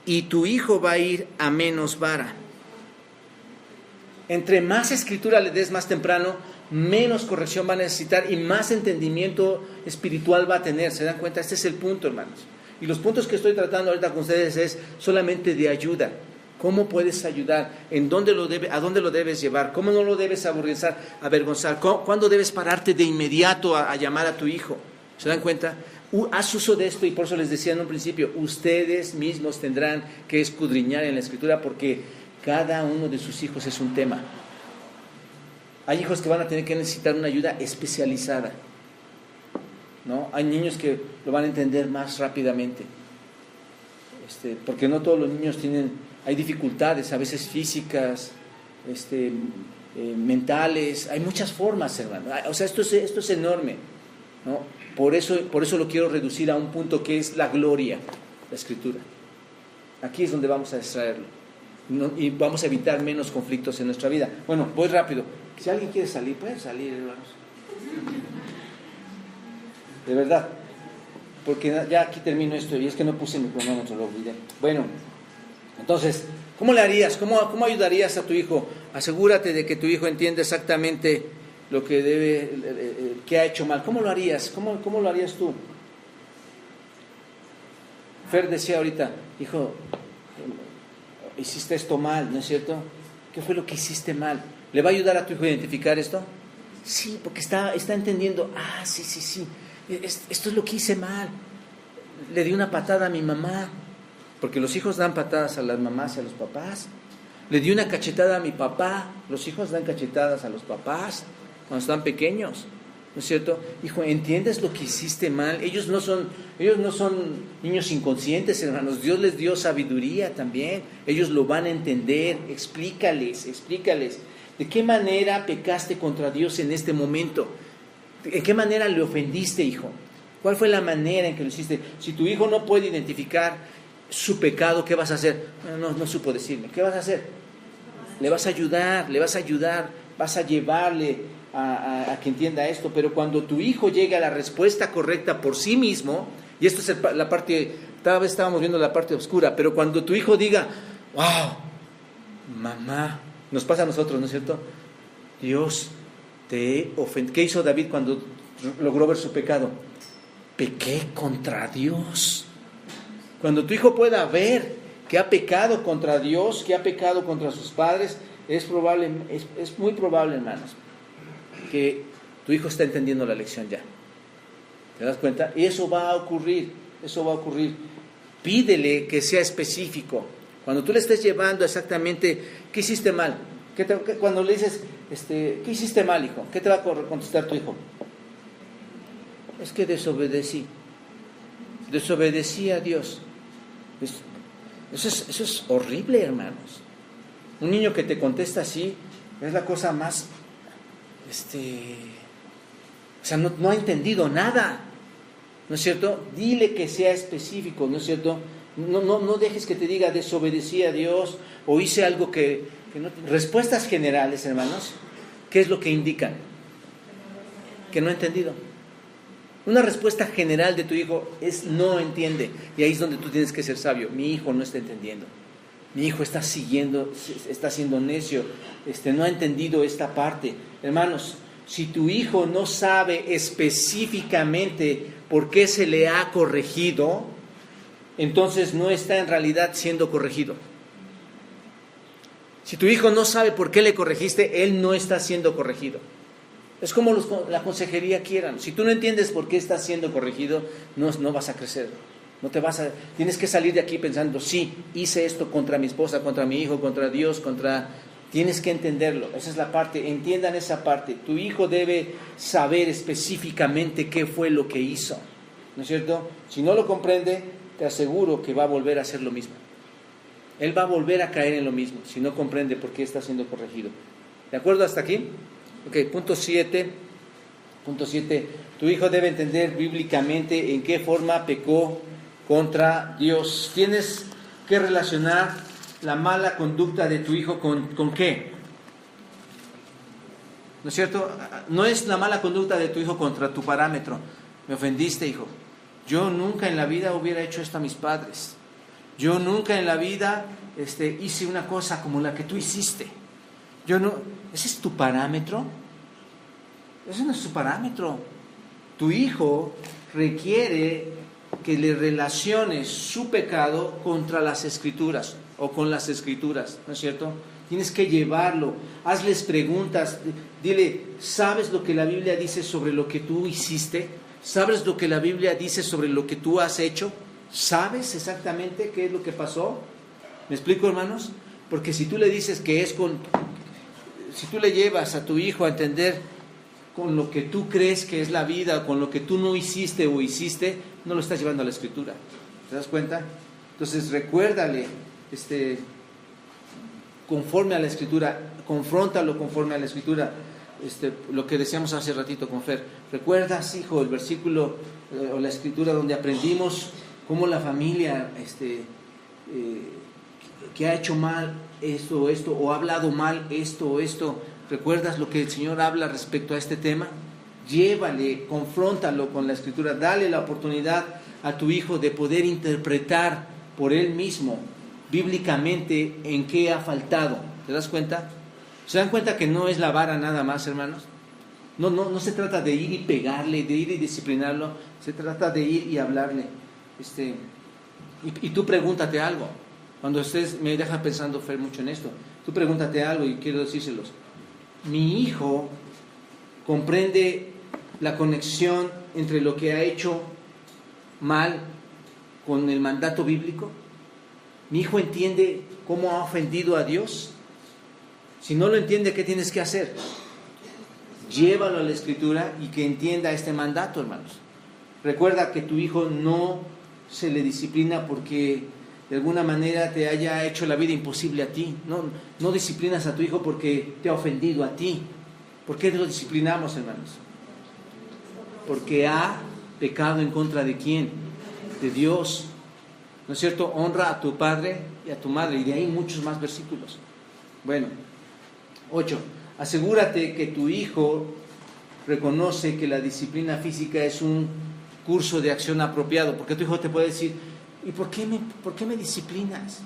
y tu hijo va a ir a menos vara. Entre más escritura le des más temprano, menos corrección va a necesitar y más entendimiento espiritual va a tener. ¿Se dan cuenta? Este es el punto, hermanos. Y los puntos que estoy tratando ahorita con ustedes es solamente de ayuda. ¿Cómo puedes ayudar? ¿A dónde lo debes llevar? ¿Cómo no lo debes avergonzar? ¿Cuándo debes pararte de inmediato a llamar a tu hijo? ¿Se dan cuenta? Haz uso de esto y por eso les decía en un principio, ustedes mismos tendrán que escudriñar en la Escritura porque cada uno de sus hijos es un tema. Hay hijos que van a tener que necesitar una ayuda especializada, ¿no? Hay niños que lo van a entender más rápidamente, porque no todos los niños hay dificultades, a veces físicas, mentales, hay muchas formas, hermano. O sea, esto es enorme, ¿no? Por eso lo quiero reducir a un punto que es la gloria, la Escritura. Aquí es donde vamos a extraerlo, ¿no? Y vamos a evitar menos conflictos en nuestra vida. Bueno, voy rápido. Si alguien quiere salir, puede salir, hermanos. De verdad, porque ya aquí termino esto y es que no puse mi cronómetro, lo olvidé. Bueno, entonces, ¿cómo le harías? ¿Cómo ayudarías a tu hijo? Asegúrate de que tu hijo entienda exactamente lo que que ha hecho mal. ¿Cómo lo harías? ¿Cómo lo harías tú? Fer decía ahorita, hijo, hiciste esto mal, ¿no es cierto? ¿Qué fue lo que hiciste mal? ¿Le va a ayudar a tu hijo a identificar esto? Sí, porque está entendiendo, sí, esto es lo que hice mal. Le di una patada a mi mamá, porque los hijos dan patadas a las mamás y a los papás. Le di una cachetada a mi papá, los hijos dan cachetadas a los papás cuando están pequeños, ¿no es cierto? Hijo, ¿entiendes lo que hiciste mal? Ellos no son niños inconscientes, hermanos. Dios les dio sabiduría también. Ellos lo van a entender. Explícales. ¿De qué manera pecaste contra Dios en este momento? ¿En qué manera le ofendiste, hijo? ¿Cuál fue la manera en que lo hiciste? Si tu hijo no puede identificar su pecado, ¿qué vas a hacer? No supo decirme. ¿Qué vas a hacer? Le vas a ayudar, vas a llevarle a que entienda esto. Pero cuando tu hijo llegue a la respuesta correcta por sí mismo, y esto es la parte, cada vez estábamos viendo la parte oscura, pero cuando tu hijo diga, wow, mamá, nos pasa a nosotros, ¿no es cierto? Dios, te he ofendido. ¿Qué hizo David cuando logró ver su pecado? Pequé contra Dios. Cuando tu hijo pueda ver que ha pecado contra Dios, que ha pecado contra sus padres, es muy probable, hermanos, que tu hijo está entendiendo la lección ya. ¿Te das cuenta? Y eso va a ocurrir. Pídele que sea específico. Cuando tú le estés llevando exactamente, ¿qué hiciste mal? Cuando le dices, ¿qué hiciste mal, hijo? ¿Qué te va a contestar tu hijo? Es que desobedecí a Dios. Eso es horrible, hermanos. Un niño que te contesta así es la cosa más, o sea, no ha entendido nada, ¿no es cierto? Dile que sea específico, ¿no es cierto? No dejes que te diga desobedecí a Dios o hice algo que no. Respuestas generales, hermanos, ¿qué es lo que indican? Que no ha entendido. Una respuesta general de tu hijo es no entiende, y ahí es donde tú tienes que ser sabio. Mi hijo no está entendiendo, mi hijo está siendo necio, no ha entendido esta parte. Hermanos, si tu hijo no sabe específicamente por qué se le ha corregido, entonces no está en realidad siendo corregido. Si tu hijo no sabe por qué le corregiste, él no está siendo corregido. Es como la consejería quieran. Si tú no entiendes por qué estás siendo corregido, no vas a crecer. Tienes que salir de aquí pensando, sí, hice esto contra mi esposa, contra mi hijo, contra Dios, Tienes que entenderlo. Esa es la parte. Entiendan esa parte. Tu hijo debe saber específicamente qué fue lo que hizo, ¿no es cierto? Si no lo comprende, te aseguro que va a volver a hacer lo mismo. Él va a volver a caer en lo mismo si no comprende por qué está siendo corregido. ¿De acuerdo hasta aquí? Ok, punto 7. Tu hijo debe entender bíblicamente en qué forma pecó contra Dios. Tienes que relacionar la mala conducta de tu hijo con qué. ¿No es cierto? No es la mala conducta de tu hijo contra tu parámetro. Me ofendiste, hijo. Yo nunca en la vida hubiera hecho esto a mis padres. Yo nunca en la vida hice una cosa como la que tú hiciste. ¿Ese es tu parámetro? Ese no es tu parámetro. Tu hijo requiere que le relaciones su pecado contra las Escrituras o con las Escrituras, ¿no es cierto? Tienes que llevarlo, hazles preguntas, dile, ¿sabes lo que la Biblia dice sobre lo que tú hiciste? ¿Sabes lo que la Biblia dice sobre lo que tú has hecho? ¿Sabes exactamente qué es lo que pasó? ¿Me explico, hermanos? Porque si tú le dices que si tú le llevas a tu hijo a entender con lo que tú crees que es la vida, con lo que tú no hiciste o hiciste, no lo estás llevando a la Escritura. ¿Te das cuenta? Entonces recuérdale, conforme a la Escritura, confróntalo conforme a la Escritura. Lo que decíamos hace ratito con Fer. ¿Recuerdas, hijo, el versículo o la Escritura donde aprendimos cómo la familia que ha hecho mal esto, o ha hablado mal esto? ¿Recuerdas lo que el Señor habla respecto a este tema? Llévale, confróntalo con la Escritura, dale la oportunidad a tu hijo de poder interpretar por él mismo, bíblicamente, en qué ha faltado. ¿Te das cuenta? ¿Se dan cuenta que no es la vara nada más, hermanos? No se trata de ir y pegarle, de ir y disciplinarlo, se trata de ir y hablarle. Y tú pregúntate algo. Cuando ustedes me dejan pensando, Fer, mucho en esto, tú pregúntate algo y quiero decírselos. Mi hijo comprende la conexión entre lo que ha hecho mal con el mandato bíblico. Mi hijo entiende cómo ha ofendido a Dios. Si no lo entiende, ¿qué tienes que hacer? Llévalo a la Escritura y que entienda este mandato, hermanos. Recuerda que tu hijo no se le disciplina porque de alguna manera te haya hecho la vida imposible a ti. No disciplinas a tu hijo porque te ha ofendido a ti. ¿Por qué lo disciplinamos, hermanos? Porque ha pecado en contra de ¿quién? De Dios. ¿No es cierto? Honra a tu padre y a tu madre. Y de ahí muchos más versículos. Bueno, 8. Asegúrate que tu hijo reconoce que la disciplina física es un curso de acción apropiado. Porque tu hijo te puede decir, ¿y por qué me disciplinas?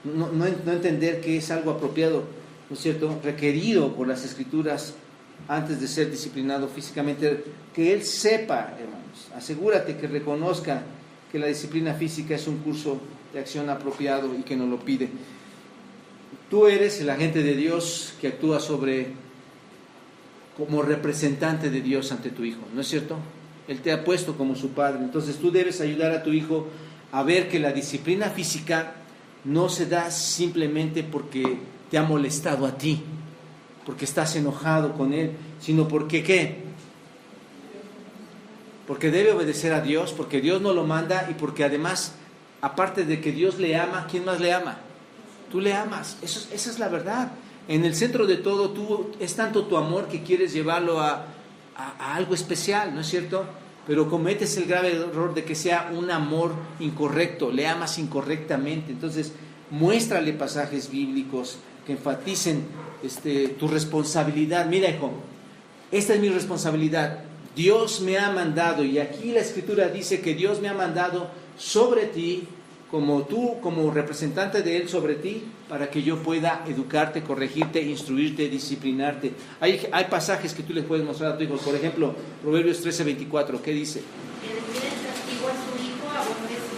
No entender que es algo apropiado, ¿no es cierto? Requerido por las Escrituras antes de ser disciplinado físicamente. Que él sepa, hermanos. Asegúrate que reconozca que la disciplina física es un curso de acción apropiado y que nos lo pide. Tú eres el agente de Dios que actúa como representante de Dios ante tu hijo, ¿no es cierto? Él te ha puesto como su padre. Entonces tú debes ayudar a tu hijo a ver que la disciplina física no se da simplemente porque te ha molestado a ti, porque estás enojado con él, sino porque ¿qué? Porque debe obedecer a Dios, porque Dios no lo manda y porque además, aparte de que Dios le ama, ¿quién más le ama? Tú le amas. Esa es la verdad. En el centro de todo es tanto tu amor que quieres llevarlo a algo especial, ¿no es cierto? Pero cometes el grave error de que sea un amor incorrecto, le amas incorrectamente. Entonces, muéstrale pasajes bíblicos que enfaticen tu responsabilidad. Mira, hijo, esta es mi responsabilidad. Dios me ha mandado, y aquí la Escritura dice que Dios me ha mandado sobre ti, como representante de Él sobre ti, para que yo pueda educarte, corregirte, instruirte, disciplinarte. Hay pasajes que tú le puedes mostrar a tu hijo. Por ejemplo, Proverbios 13:24, ¿qué dice? El que tiene castigo a su hijo aborrece,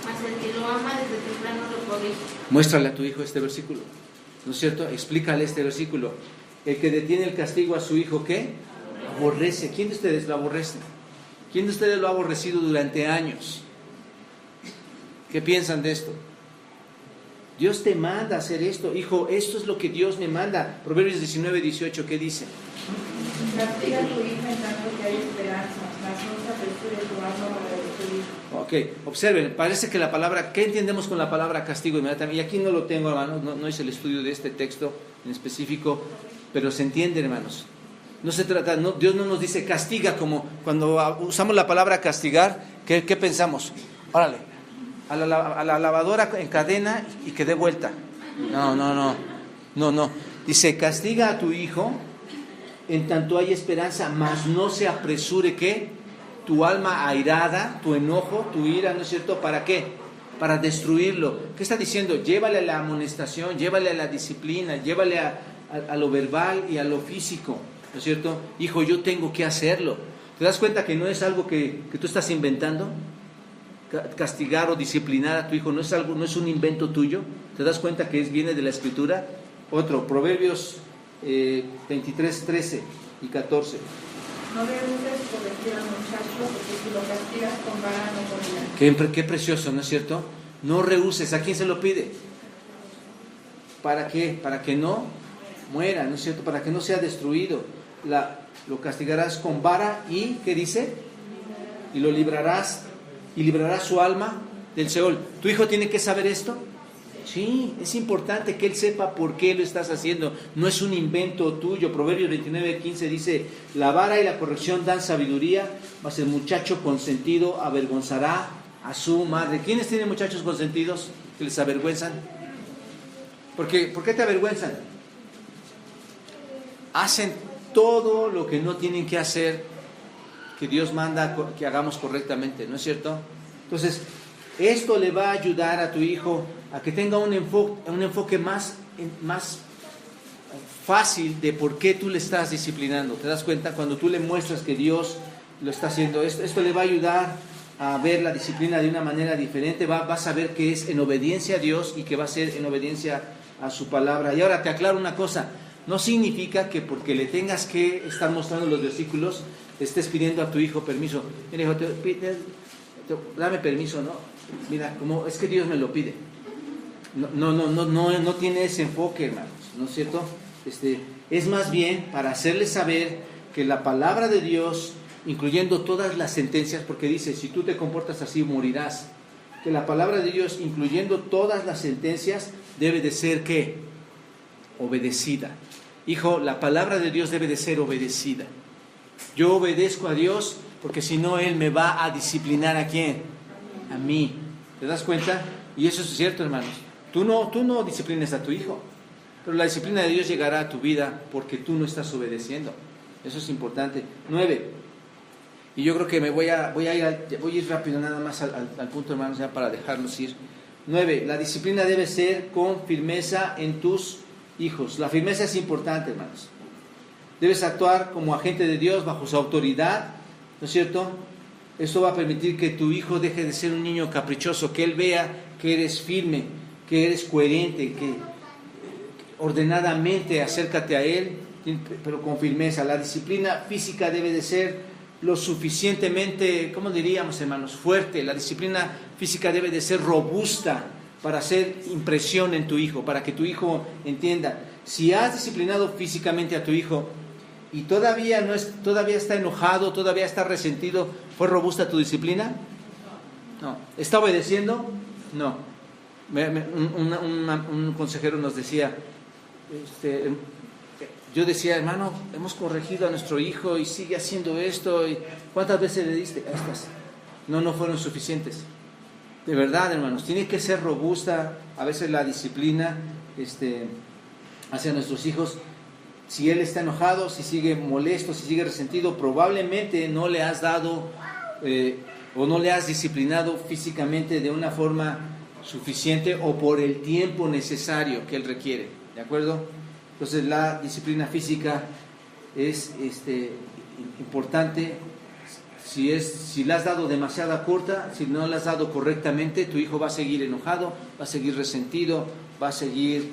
mas el que lo ama desde temprano lo corrige. Muéstrale a tu hijo este versículo, ¿no es cierto? Explícale este versículo. El que detiene el castigo a su hijo, ¿qué? Aborrece. ¿Quién de ustedes lo aborrece? ¿Quién de ustedes lo ha aborrecido durante años? ¿Qué piensan de esto? Dios te manda a hacer esto. Hijo, esto es lo que Dios me manda. Proverbios 19:18, ¿qué dice? Castiga a tu hijo en tanto que hay esperanza, mas no se apresure tu alma para destruir. Ok, observen, parece que la palabra, ¿qué entendemos con la palabra castigo inmediatamente? Y aquí no lo tengo, hermanos, no hice el estudio de este texto en específico, pero se entiende, hermanos. No se trata, Dios no nos dice castiga, como cuando usamos la palabra castigar, ¿qué pensamos? Órale, a la lavadora en cadena y que dé vuelta. No. Dice, castiga a tu hijo en tanto hay esperanza, mas no se apresure, ¿qué? Tu alma airada, tu enojo, tu ira, ¿no es cierto? ¿Para qué? Para destruirlo. ¿Qué está diciendo? Llévale a la amonestación, llévale a la disciplina, llévale a lo verbal y a lo físico, ¿no es cierto? Hijo, yo tengo que hacerlo. ¿Te das cuenta que no es algo que tú estás inventando? Castigar o disciplinar a tu hijo no es un invento tuyo. ¿Te das cuenta que viene de la Escritura? Otro, Proverbios 23:13 y 14. No rehuses corregir al muchacho, porque si lo castigas con vara no morirá. Qué precioso, ¿no es cierto? No rehuses. ¿A quién se lo pide? ¿Para qué? Para que no muera, ¿no es cierto? Para que no sea destruido. Lo castigarás con vara y, ¿qué dice? Y lo librarás su alma del Seol. ¿Tu hijo tiene que saber esto? Sí, es importante que él sepa por qué lo estás haciendo. No es un invento tuyo. Proverbios 29:15 dice, la vara y la corrección dan sabiduría, mas el muchacho consentido avergonzará a su madre. ¿Quiénes tienen muchachos consentidos que les avergüenzan? ¿Por qué te avergüenzan? Hacen todo lo que no tienen que hacer, que Dios manda que hagamos correctamente, ¿no es cierto? Entonces, esto le va a ayudar a tu hijo a que tenga un enfoque más fácil de por qué tú le estás disciplinando. ¿Te das cuenta? Cuando tú le muestras que Dios lo está haciendo, esto le va a ayudar a ver la disciplina de una manera diferente. Va a saber que es en obediencia a Dios y que va a ser en obediencia a su palabra. Y ahora te aclaro una cosa, no significa que porque le tengas que estar mostrando los versículos, estés pidiendo a tu hijo permiso. Mira, hijo, dame permiso, ¿no? Mira, como es que Dios me lo pide. No tiene ese enfoque, hermanos, ¿no es cierto? Es más bien para hacerles saber que la palabra de Dios, incluyendo todas las sentencias, porque dice, si tú te comportas así, morirás. Que la palabra de Dios, incluyendo todas las sentencias, debe de ser, ¿qué? Obedecida. Hijo, la palabra de Dios debe de ser obedecida. Yo obedezco a Dios porque si no, Él me va a disciplinar. ¿A quién? A mí. ¿Te das cuenta? Y eso es cierto, hermanos. Tú no disciplines a tu hijo, pero la disciplina de Dios llegará a tu vida porque tú no estás obedeciendo. Eso es importante. 9. Y yo creo que voy a ir rápido nada más al punto, hermanos, ya para dejarlos ir. 9. La disciplina debe ser con firmeza en tus hijos. La firmeza es importante, hermanos. Debes actuar como agente de Dios bajo su autoridad, ¿no es cierto? Esto va a permitir que tu hijo deje de ser un niño caprichoso, que él vea que eres firme, que eres coherente, ordenadamente, acércate a Él, pero con firmeza. La disciplina física debe de ser lo suficientemente, ¿cómo diríamos, hermanos? Fuerte. La disciplina física debe de ser robusta para hacer impresión en tu hijo, para que tu hijo entienda. Si has disciplinado físicamente a tu hijo y todavía está enojado, todavía está resentido, ¿fue robusta tu disciplina? No. ¿Está obedeciendo? No. Un consejero nos decía, yo decía, hermano, hemos corregido a nuestro hijo y sigue haciendo esto. ¿Y cuántas veces le diste? Estas. No fueron suficientes. De verdad, hermanos, tiene que ser robusta a veces la disciplina hacia nuestros hijos. Si él está enojado, si sigue molesto, si sigue resentido, probablemente no le has dado o no le has disciplinado físicamente de una forma suficiente o por el tiempo necesario que él requiere. ¿De acuerdo? Entonces la disciplina física es importante. Si la has dado demasiado corta, si no la has dado correctamente, tu hijo va a seguir enojado, va a seguir resentido, va a seguir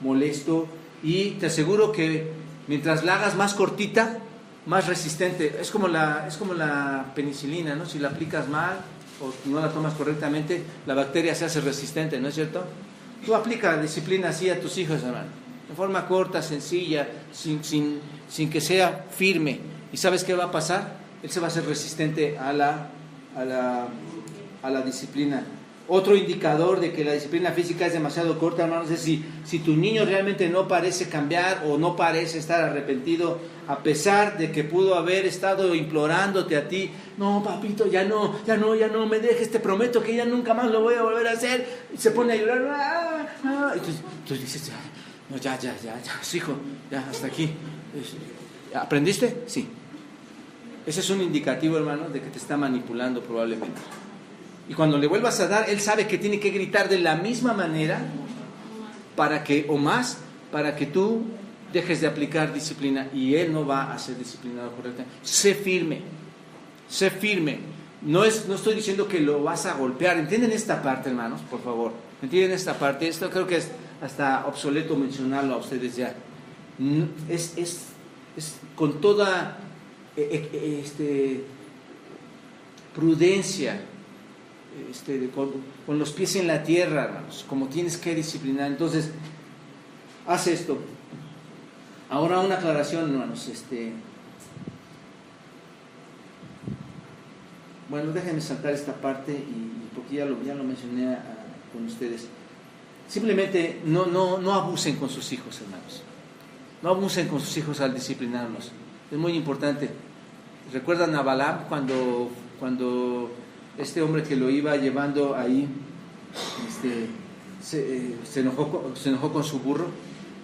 molesto. Y te aseguro que mientras la hagas más cortita, más resistente. Es como la penicilina, ¿no? Si la aplicas mal o no la tomas correctamente, la bacteria se hace resistente, ¿no es cierto? Tú aplica la disciplina así a tus hijos, hermano, de forma corta, sencilla, sin que sea firme. ¿Y sabes qué va a pasar? Él se va a hacer resistente a la disciplina. Otro indicador de que la disciplina física es demasiado corta, hermanos, es si tu niño realmente no parece cambiar o no parece estar arrepentido, a pesar de que pudo haber estado implorándote a ti. No, papito, ya no me dejes, te prometo que ya nunca más lo voy a volver a hacer. Y se pone a llorar. Y tú dices, ya, hijo, ya, hasta aquí. ¿Aprendiste? Sí. Ese es un indicativo, hermano, de que te está manipulando probablemente. Y cuando le vuelvas a dar, él sabe que tiene que gritar de la misma manera para que tú dejes de aplicar disciplina, y él no va a ser disciplinado correctamente. Sé firme. No estoy diciendo que lo vas a golpear. ¿Entienden esta parte, hermanos? Por favor. ¿Entienden esta parte? Esto creo que es hasta obsoleto mencionarlo a ustedes ya. Es con toda prudencia, con los pies en la tierra, hermanos, como tienes que disciplinar. Entonces, haz esto. Ahora una aclaración, hermanos. Bueno, déjenme saltar esta parte porque ya lo mencioné con ustedes. Simplemente no abusen con sus hijos, hermanos. No abusen con sus hijos al disciplinarlos. Es muy importante. ¿Recuerdan a Balaam cuando este hombre que lo iba llevando ahí se enojó con su burro?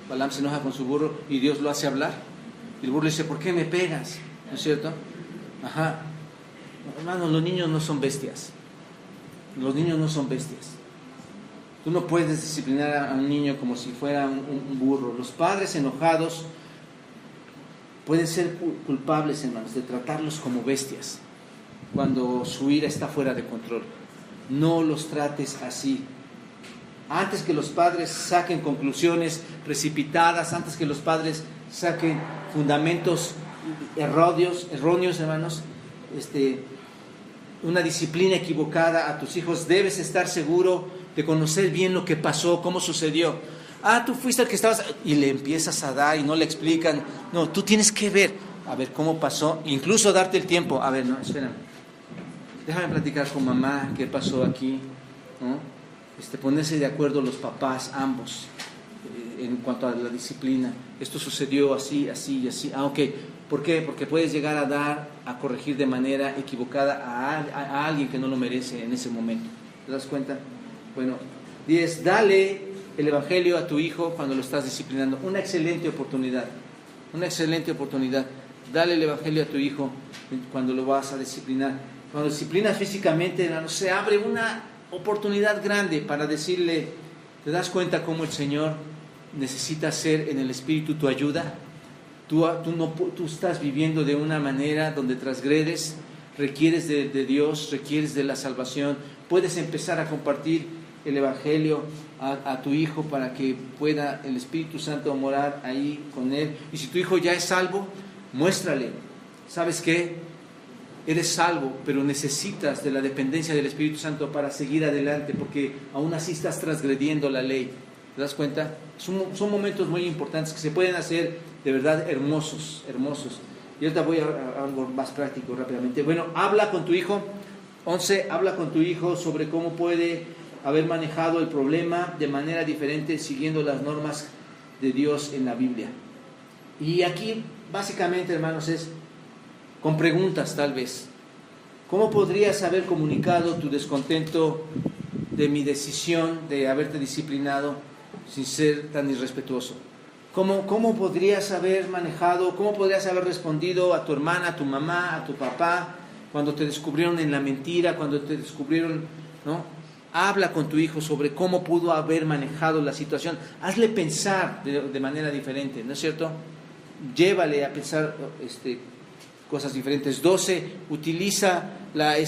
Balaam se enoja con su burro y Dios lo hace hablar. Y el burro le dice, ¿por qué me pegas? ¿No es cierto? Ajá. Hermanos, los niños no son bestias. Los niños no son bestias. Tú no puedes disciplinar a un niño como si fuera un burro. Los padres enojados pueden ser culpables, hermanos, de tratarlos como bestias cuando su ira está fuera de control. No los trates así. Antes que los padres saquen conclusiones precipitadas, antes que los padres saquen fundamentos erróneos, hermanos, una disciplina equivocada a tus hijos, debes estar seguro de conocer bien lo que pasó, cómo sucedió. Tú fuiste el que estabas, y le empiezas a dar y no le explican. No, tú tienes que ver, a ver cómo pasó, incluso darte el tiempo. A ver, no, espérame, déjame platicar con mamá qué pasó aquí, ¿no? Ponerse de acuerdo los papás, ambos, en cuanto a la disciplina. Esto sucedió así, así y así. Ok, ¿por qué? Porque puedes llegar a corregir de manera equivocada a alguien que no lo merece en ese momento. ¿Te das cuenta? Bueno, 10, dale el evangelio a tu hijo cuando lo estás disciplinando. Una excelente oportunidad. Dale el evangelio a tu hijo cuando lo vas a disciplinar. Cuando disciplinas físicamente, se abre una oportunidad grande para decirle, ¿te das cuenta cómo el Señor necesita ser en el Espíritu tu ayuda? Tú estás viviendo de una manera donde transgredes, requieres de Dios, requieres de la salvación. Puedes empezar a compartir el Evangelio a tu hijo para que pueda el Espíritu Santo morar ahí con él. Y si tu hijo ya es salvo, muéstrale, ¿sabes qué? Eres salvo, pero necesitas de la dependencia del Espíritu Santo para seguir adelante, porque aún así estás transgrediendo la ley. ¿Te das cuenta? Son momentos muy importantes que se pueden hacer de verdad hermosos. Y ahorita voy a algo más práctico rápidamente. Bueno, habla con tu hijo. 11, habla con tu hijo sobre cómo puede haber manejado el problema de manera diferente siguiendo las normas de Dios en la Biblia. Y aquí básicamente, hermanos, es con preguntas tal vez. ¿Cómo podrías haber comunicado tu descontento de mi decisión de haberte disciplinado sin ser tan irrespetuoso? ¿Cómo podrías haber manejado, cómo podrías haber respondido a tu hermana, a tu mamá, a tu papá, cuando te descubrieron en la mentira, cuando te descubrieron, ¿no? Habla con tu hijo sobre cómo pudo haber manejado la situación. Hazle pensar de manera diferente, ¿no es cierto? Llévale a pensar cosas diferentes. 12, utiliza las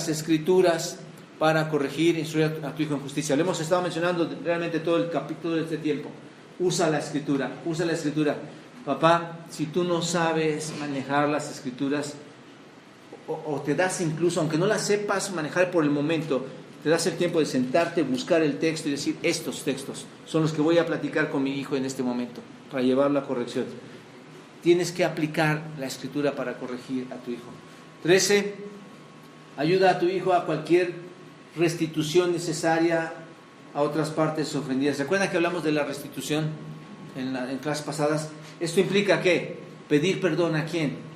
escrituras para corregir, instruir a tu hijo en justicia. Lo hemos estado mencionando realmente todo el capítulo de este tiempo. Usa la escritura. Papá, si tú no sabes manejar las escrituras, o te das incluso, aunque no las sepas manejar por el momento, te das el tiempo de sentarte, buscar el texto y decir, estos textos son los que voy a platicar con mi hijo en este momento, para llevarlo a corrección. Tienes que aplicar la escritura para corregir a tu hijo. 13, ayuda a tu hijo a cualquier restitución necesaria a otras partes ofendidas. ¿Recuerdan que hablamos de la restitución en clases pasadas? Esto implica ¿qué? Pedir perdón ¿a quién?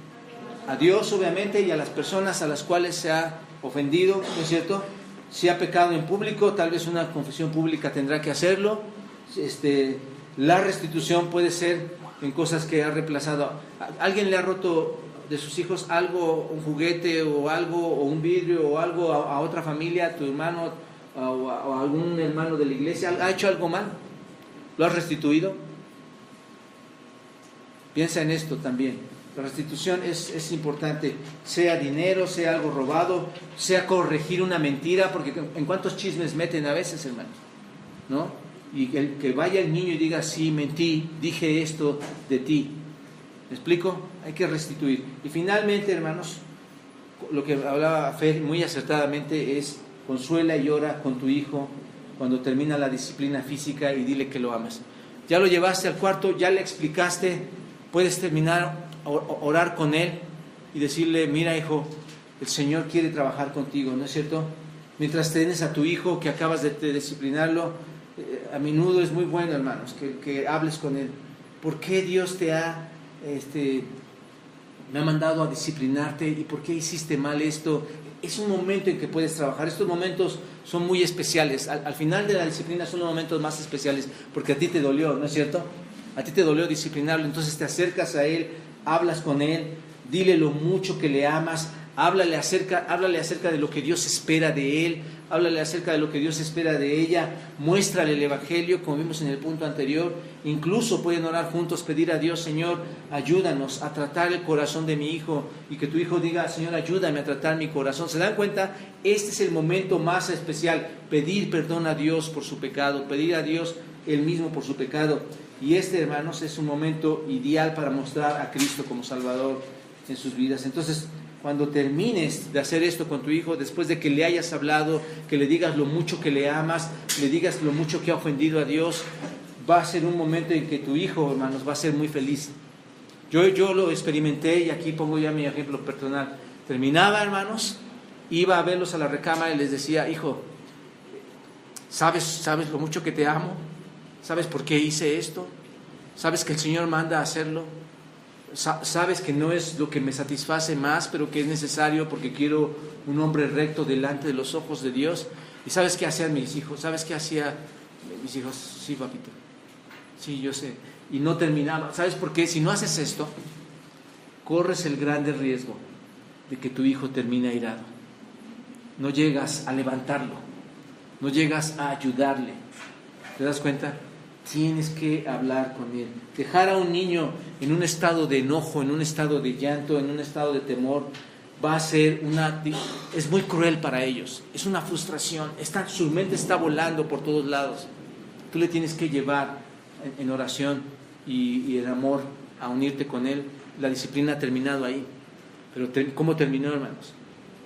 A Dios, obviamente, y a las personas a las cuales se ha ofendido, ¿no es cierto? Si ha pecado en público, tal vez una confesión pública tendrá que hacerlo. La restitución puede ser en cosas que ha reemplazado. ¿Alguien le ha roto de sus hijos algo, un juguete o algo, o un vidrio o algo a otra familia, a tu hermano o a algún hermano de la iglesia? ¿Ha hecho algo mal? ¿Lo has restituido? Piensa en esto también. La restitución es importante, sea dinero, sea algo robado, sea corregir una mentira, porque en cuántos chismes meten a veces, hermanos, ¿no? Y que vaya el niño y diga, sí, mentí, dije esto de ti. ¿Me explico? Hay que restituir. Y finalmente, hermanos, lo que hablaba Fer muy acertadamente es, consuela y ora con tu hijo cuando termina la disciplina física y dile que lo amas. Ya lo llevaste al cuarto, ya le explicaste, puedes terminar, orar con él y decirle, mira hijo, el Señor quiere trabajar contigo, ¿no es cierto? Mientras tienes a tu hijo que acabas de disciplinarlo, a menudo es muy bueno, hermanos, que hables con él. ¿Por qué Dios me ha mandado a disciplinarte y por qué hiciste mal esto? Es un momento en que puedes trabajar. Estos momentos son muy especiales. Al final de la disciplina son los momentos más especiales porque a ti te dolió, ¿no es cierto? A ti te dolió disciplinarlo, entonces te acercas a él, hablas con él, dile lo mucho que le amas, háblale acerca de lo que Dios espera de él, háblale acerca de lo que Dios espera de ella, muéstrale el Evangelio, como vimos en el punto anterior. Incluso pueden orar juntos, pedir a Dios, Señor, ayúdanos a tratar el corazón de mi hijo, y que tu hijo diga, Señor, ayúdame a tratar mi corazón. ¿Se dan cuenta? Este es el momento más especial, pedir perdón a Dios por su pecado, pedir a Dios él mismo por su pecado. Y hermanos, es un momento ideal para mostrar a Cristo como Salvador en sus vidas. Entonces, cuando termines de hacer esto con tu hijo, después de que le hayas hablado, que le digas lo mucho que le amas, le digas lo mucho que ha ofendido a Dios, va a ser un momento en que tu hijo, hermanos, va a ser muy feliz. Yo lo experimenté y aquí pongo ya mi ejemplo personal. Terminaba, hermanos, iba a verlos a la recámara y les decía, hijo, ¿sabes lo mucho que te amo? ¿Sabes por qué hice esto? ¿Sabes que el Señor manda a hacerlo? ¿Sabes que no es lo que me satisface más, pero que es necesario porque quiero un hombre recto delante de los ojos de Dios? ¿Y sabes qué hacían mis hijos? ¿Sabes qué hacían mis hijos? Sí, papito. Sí, yo sé. Y no terminaba. ¿Sabes por qué? Si no haces esto, corres el grande riesgo de que tu hijo termine airado. No llegas a levantarlo. No llegas a ayudarle. ¿Te das cuenta? Tienes que hablar con él. Dejar a un niño en un estado de enojo, en un estado de llanto, en un estado de temor, va a ser es muy cruel para ellos, es una frustración, su mente está volando por todos lados. Tú le tienes que llevar en oración y en amor a unirte con Él. La disciplina ha terminado ahí, pero ¿cómo terminó, hermanos?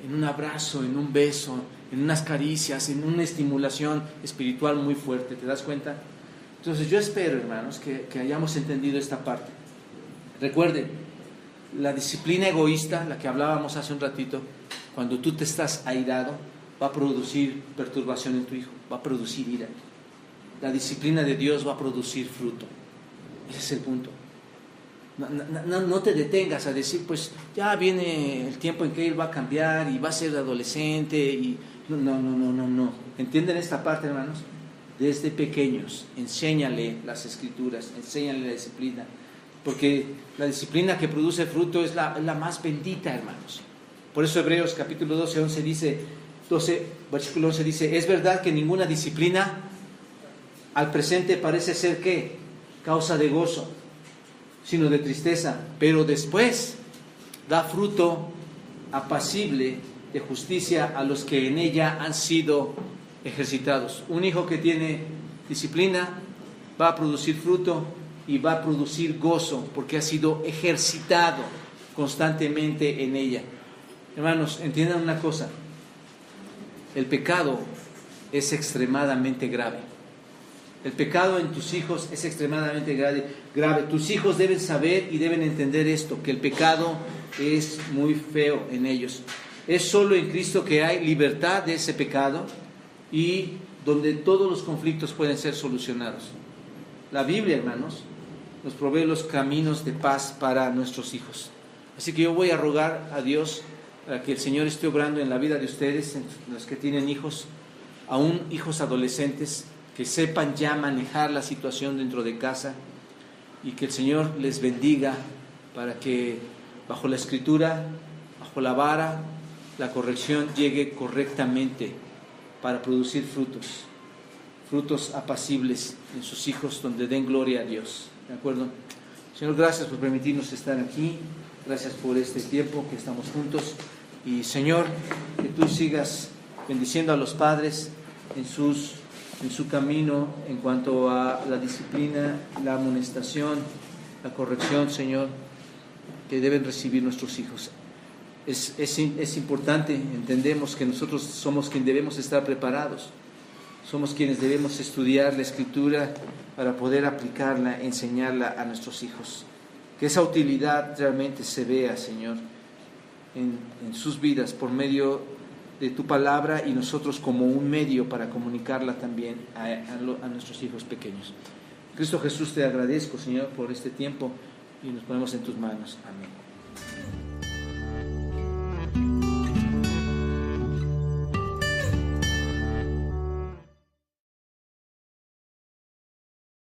En un abrazo, en un beso, en unas caricias, en una estimulación espiritual muy fuerte. ¿Te das cuenta? Entonces yo espero, hermanos, que hayamos entendido esta parte. Recuerden, la disciplina egoísta, la que hablábamos hace un ratito, cuando tú te estás airado, va a producir perturbación en tu hijo, va a producir ira. La disciplina de Dios va a producir fruto. Ese es el punto. No te detengas a decir, pues ya viene el tiempo en que él va a cambiar y va a ser adolescente. Y no. ¿Entienden esta parte, hermanos? Desde pequeños, enséñale las escrituras, enséñale la disciplina. Porque la disciplina que produce fruto es la más bendita, hermanos. Por eso Hebreos capítulo 12, versículo 11 dice, es verdad que ninguna disciplina al presente parece ser ¿qué? Causa de gozo, sino de tristeza, pero después da fruto apacible de justicia a los que en ella han sido ejercitados. Un hijo que tiene disciplina va a producir fruto y va a producir gozo porque ha sido ejercitado constantemente en ella. Hermanos, entiendan una cosa, el pecado es extremadamente grave. El pecado en tus hijos es extremadamente grave. Tus hijos deben saber y deben entender esto, que el pecado es muy feo en ellos. Es solo en Cristo que hay libertad de ese pecado y donde todos los conflictos pueden ser solucionados. La Biblia, hermanos, nos provee los caminos de paz para nuestros hijos. Así que yo voy a rogar a Dios para que el Señor esté obrando en la vida de ustedes, en los que tienen hijos, aún hijos adolescentes, que sepan ya manejar la situación dentro de casa y que el Señor les bendiga para que bajo la Escritura, bajo la vara, la corrección llegue correctamente para producir frutos apacibles en sus hijos donde den gloria a Dios. ¿De acuerdo? Señor, gracias por permitirnos estar aquí, gracias por este tiempo que estamos juntos y Señor, que tú sigas bendiciendo a los padres en su camino en cuanto a la disciplina, la amonestación, la corrección, Señor, que deben recibir nuestros hijos. Es importante, entendemos que nosotros somos quienes debemos estar preparados, somos quienes debemos estudiar la Escritura para poder aplicarla, enseñarla a nuestros hijos. Que esa utilidad realmente se vea, Señor, en sus vidas por medio de tu palabra y nosotros como un medio para comunicarla también a nuestros hijos pequeños. Cristo Jesús, te agradezco, Señor, por este tiempo y nos ponemos en tus manos. Amén.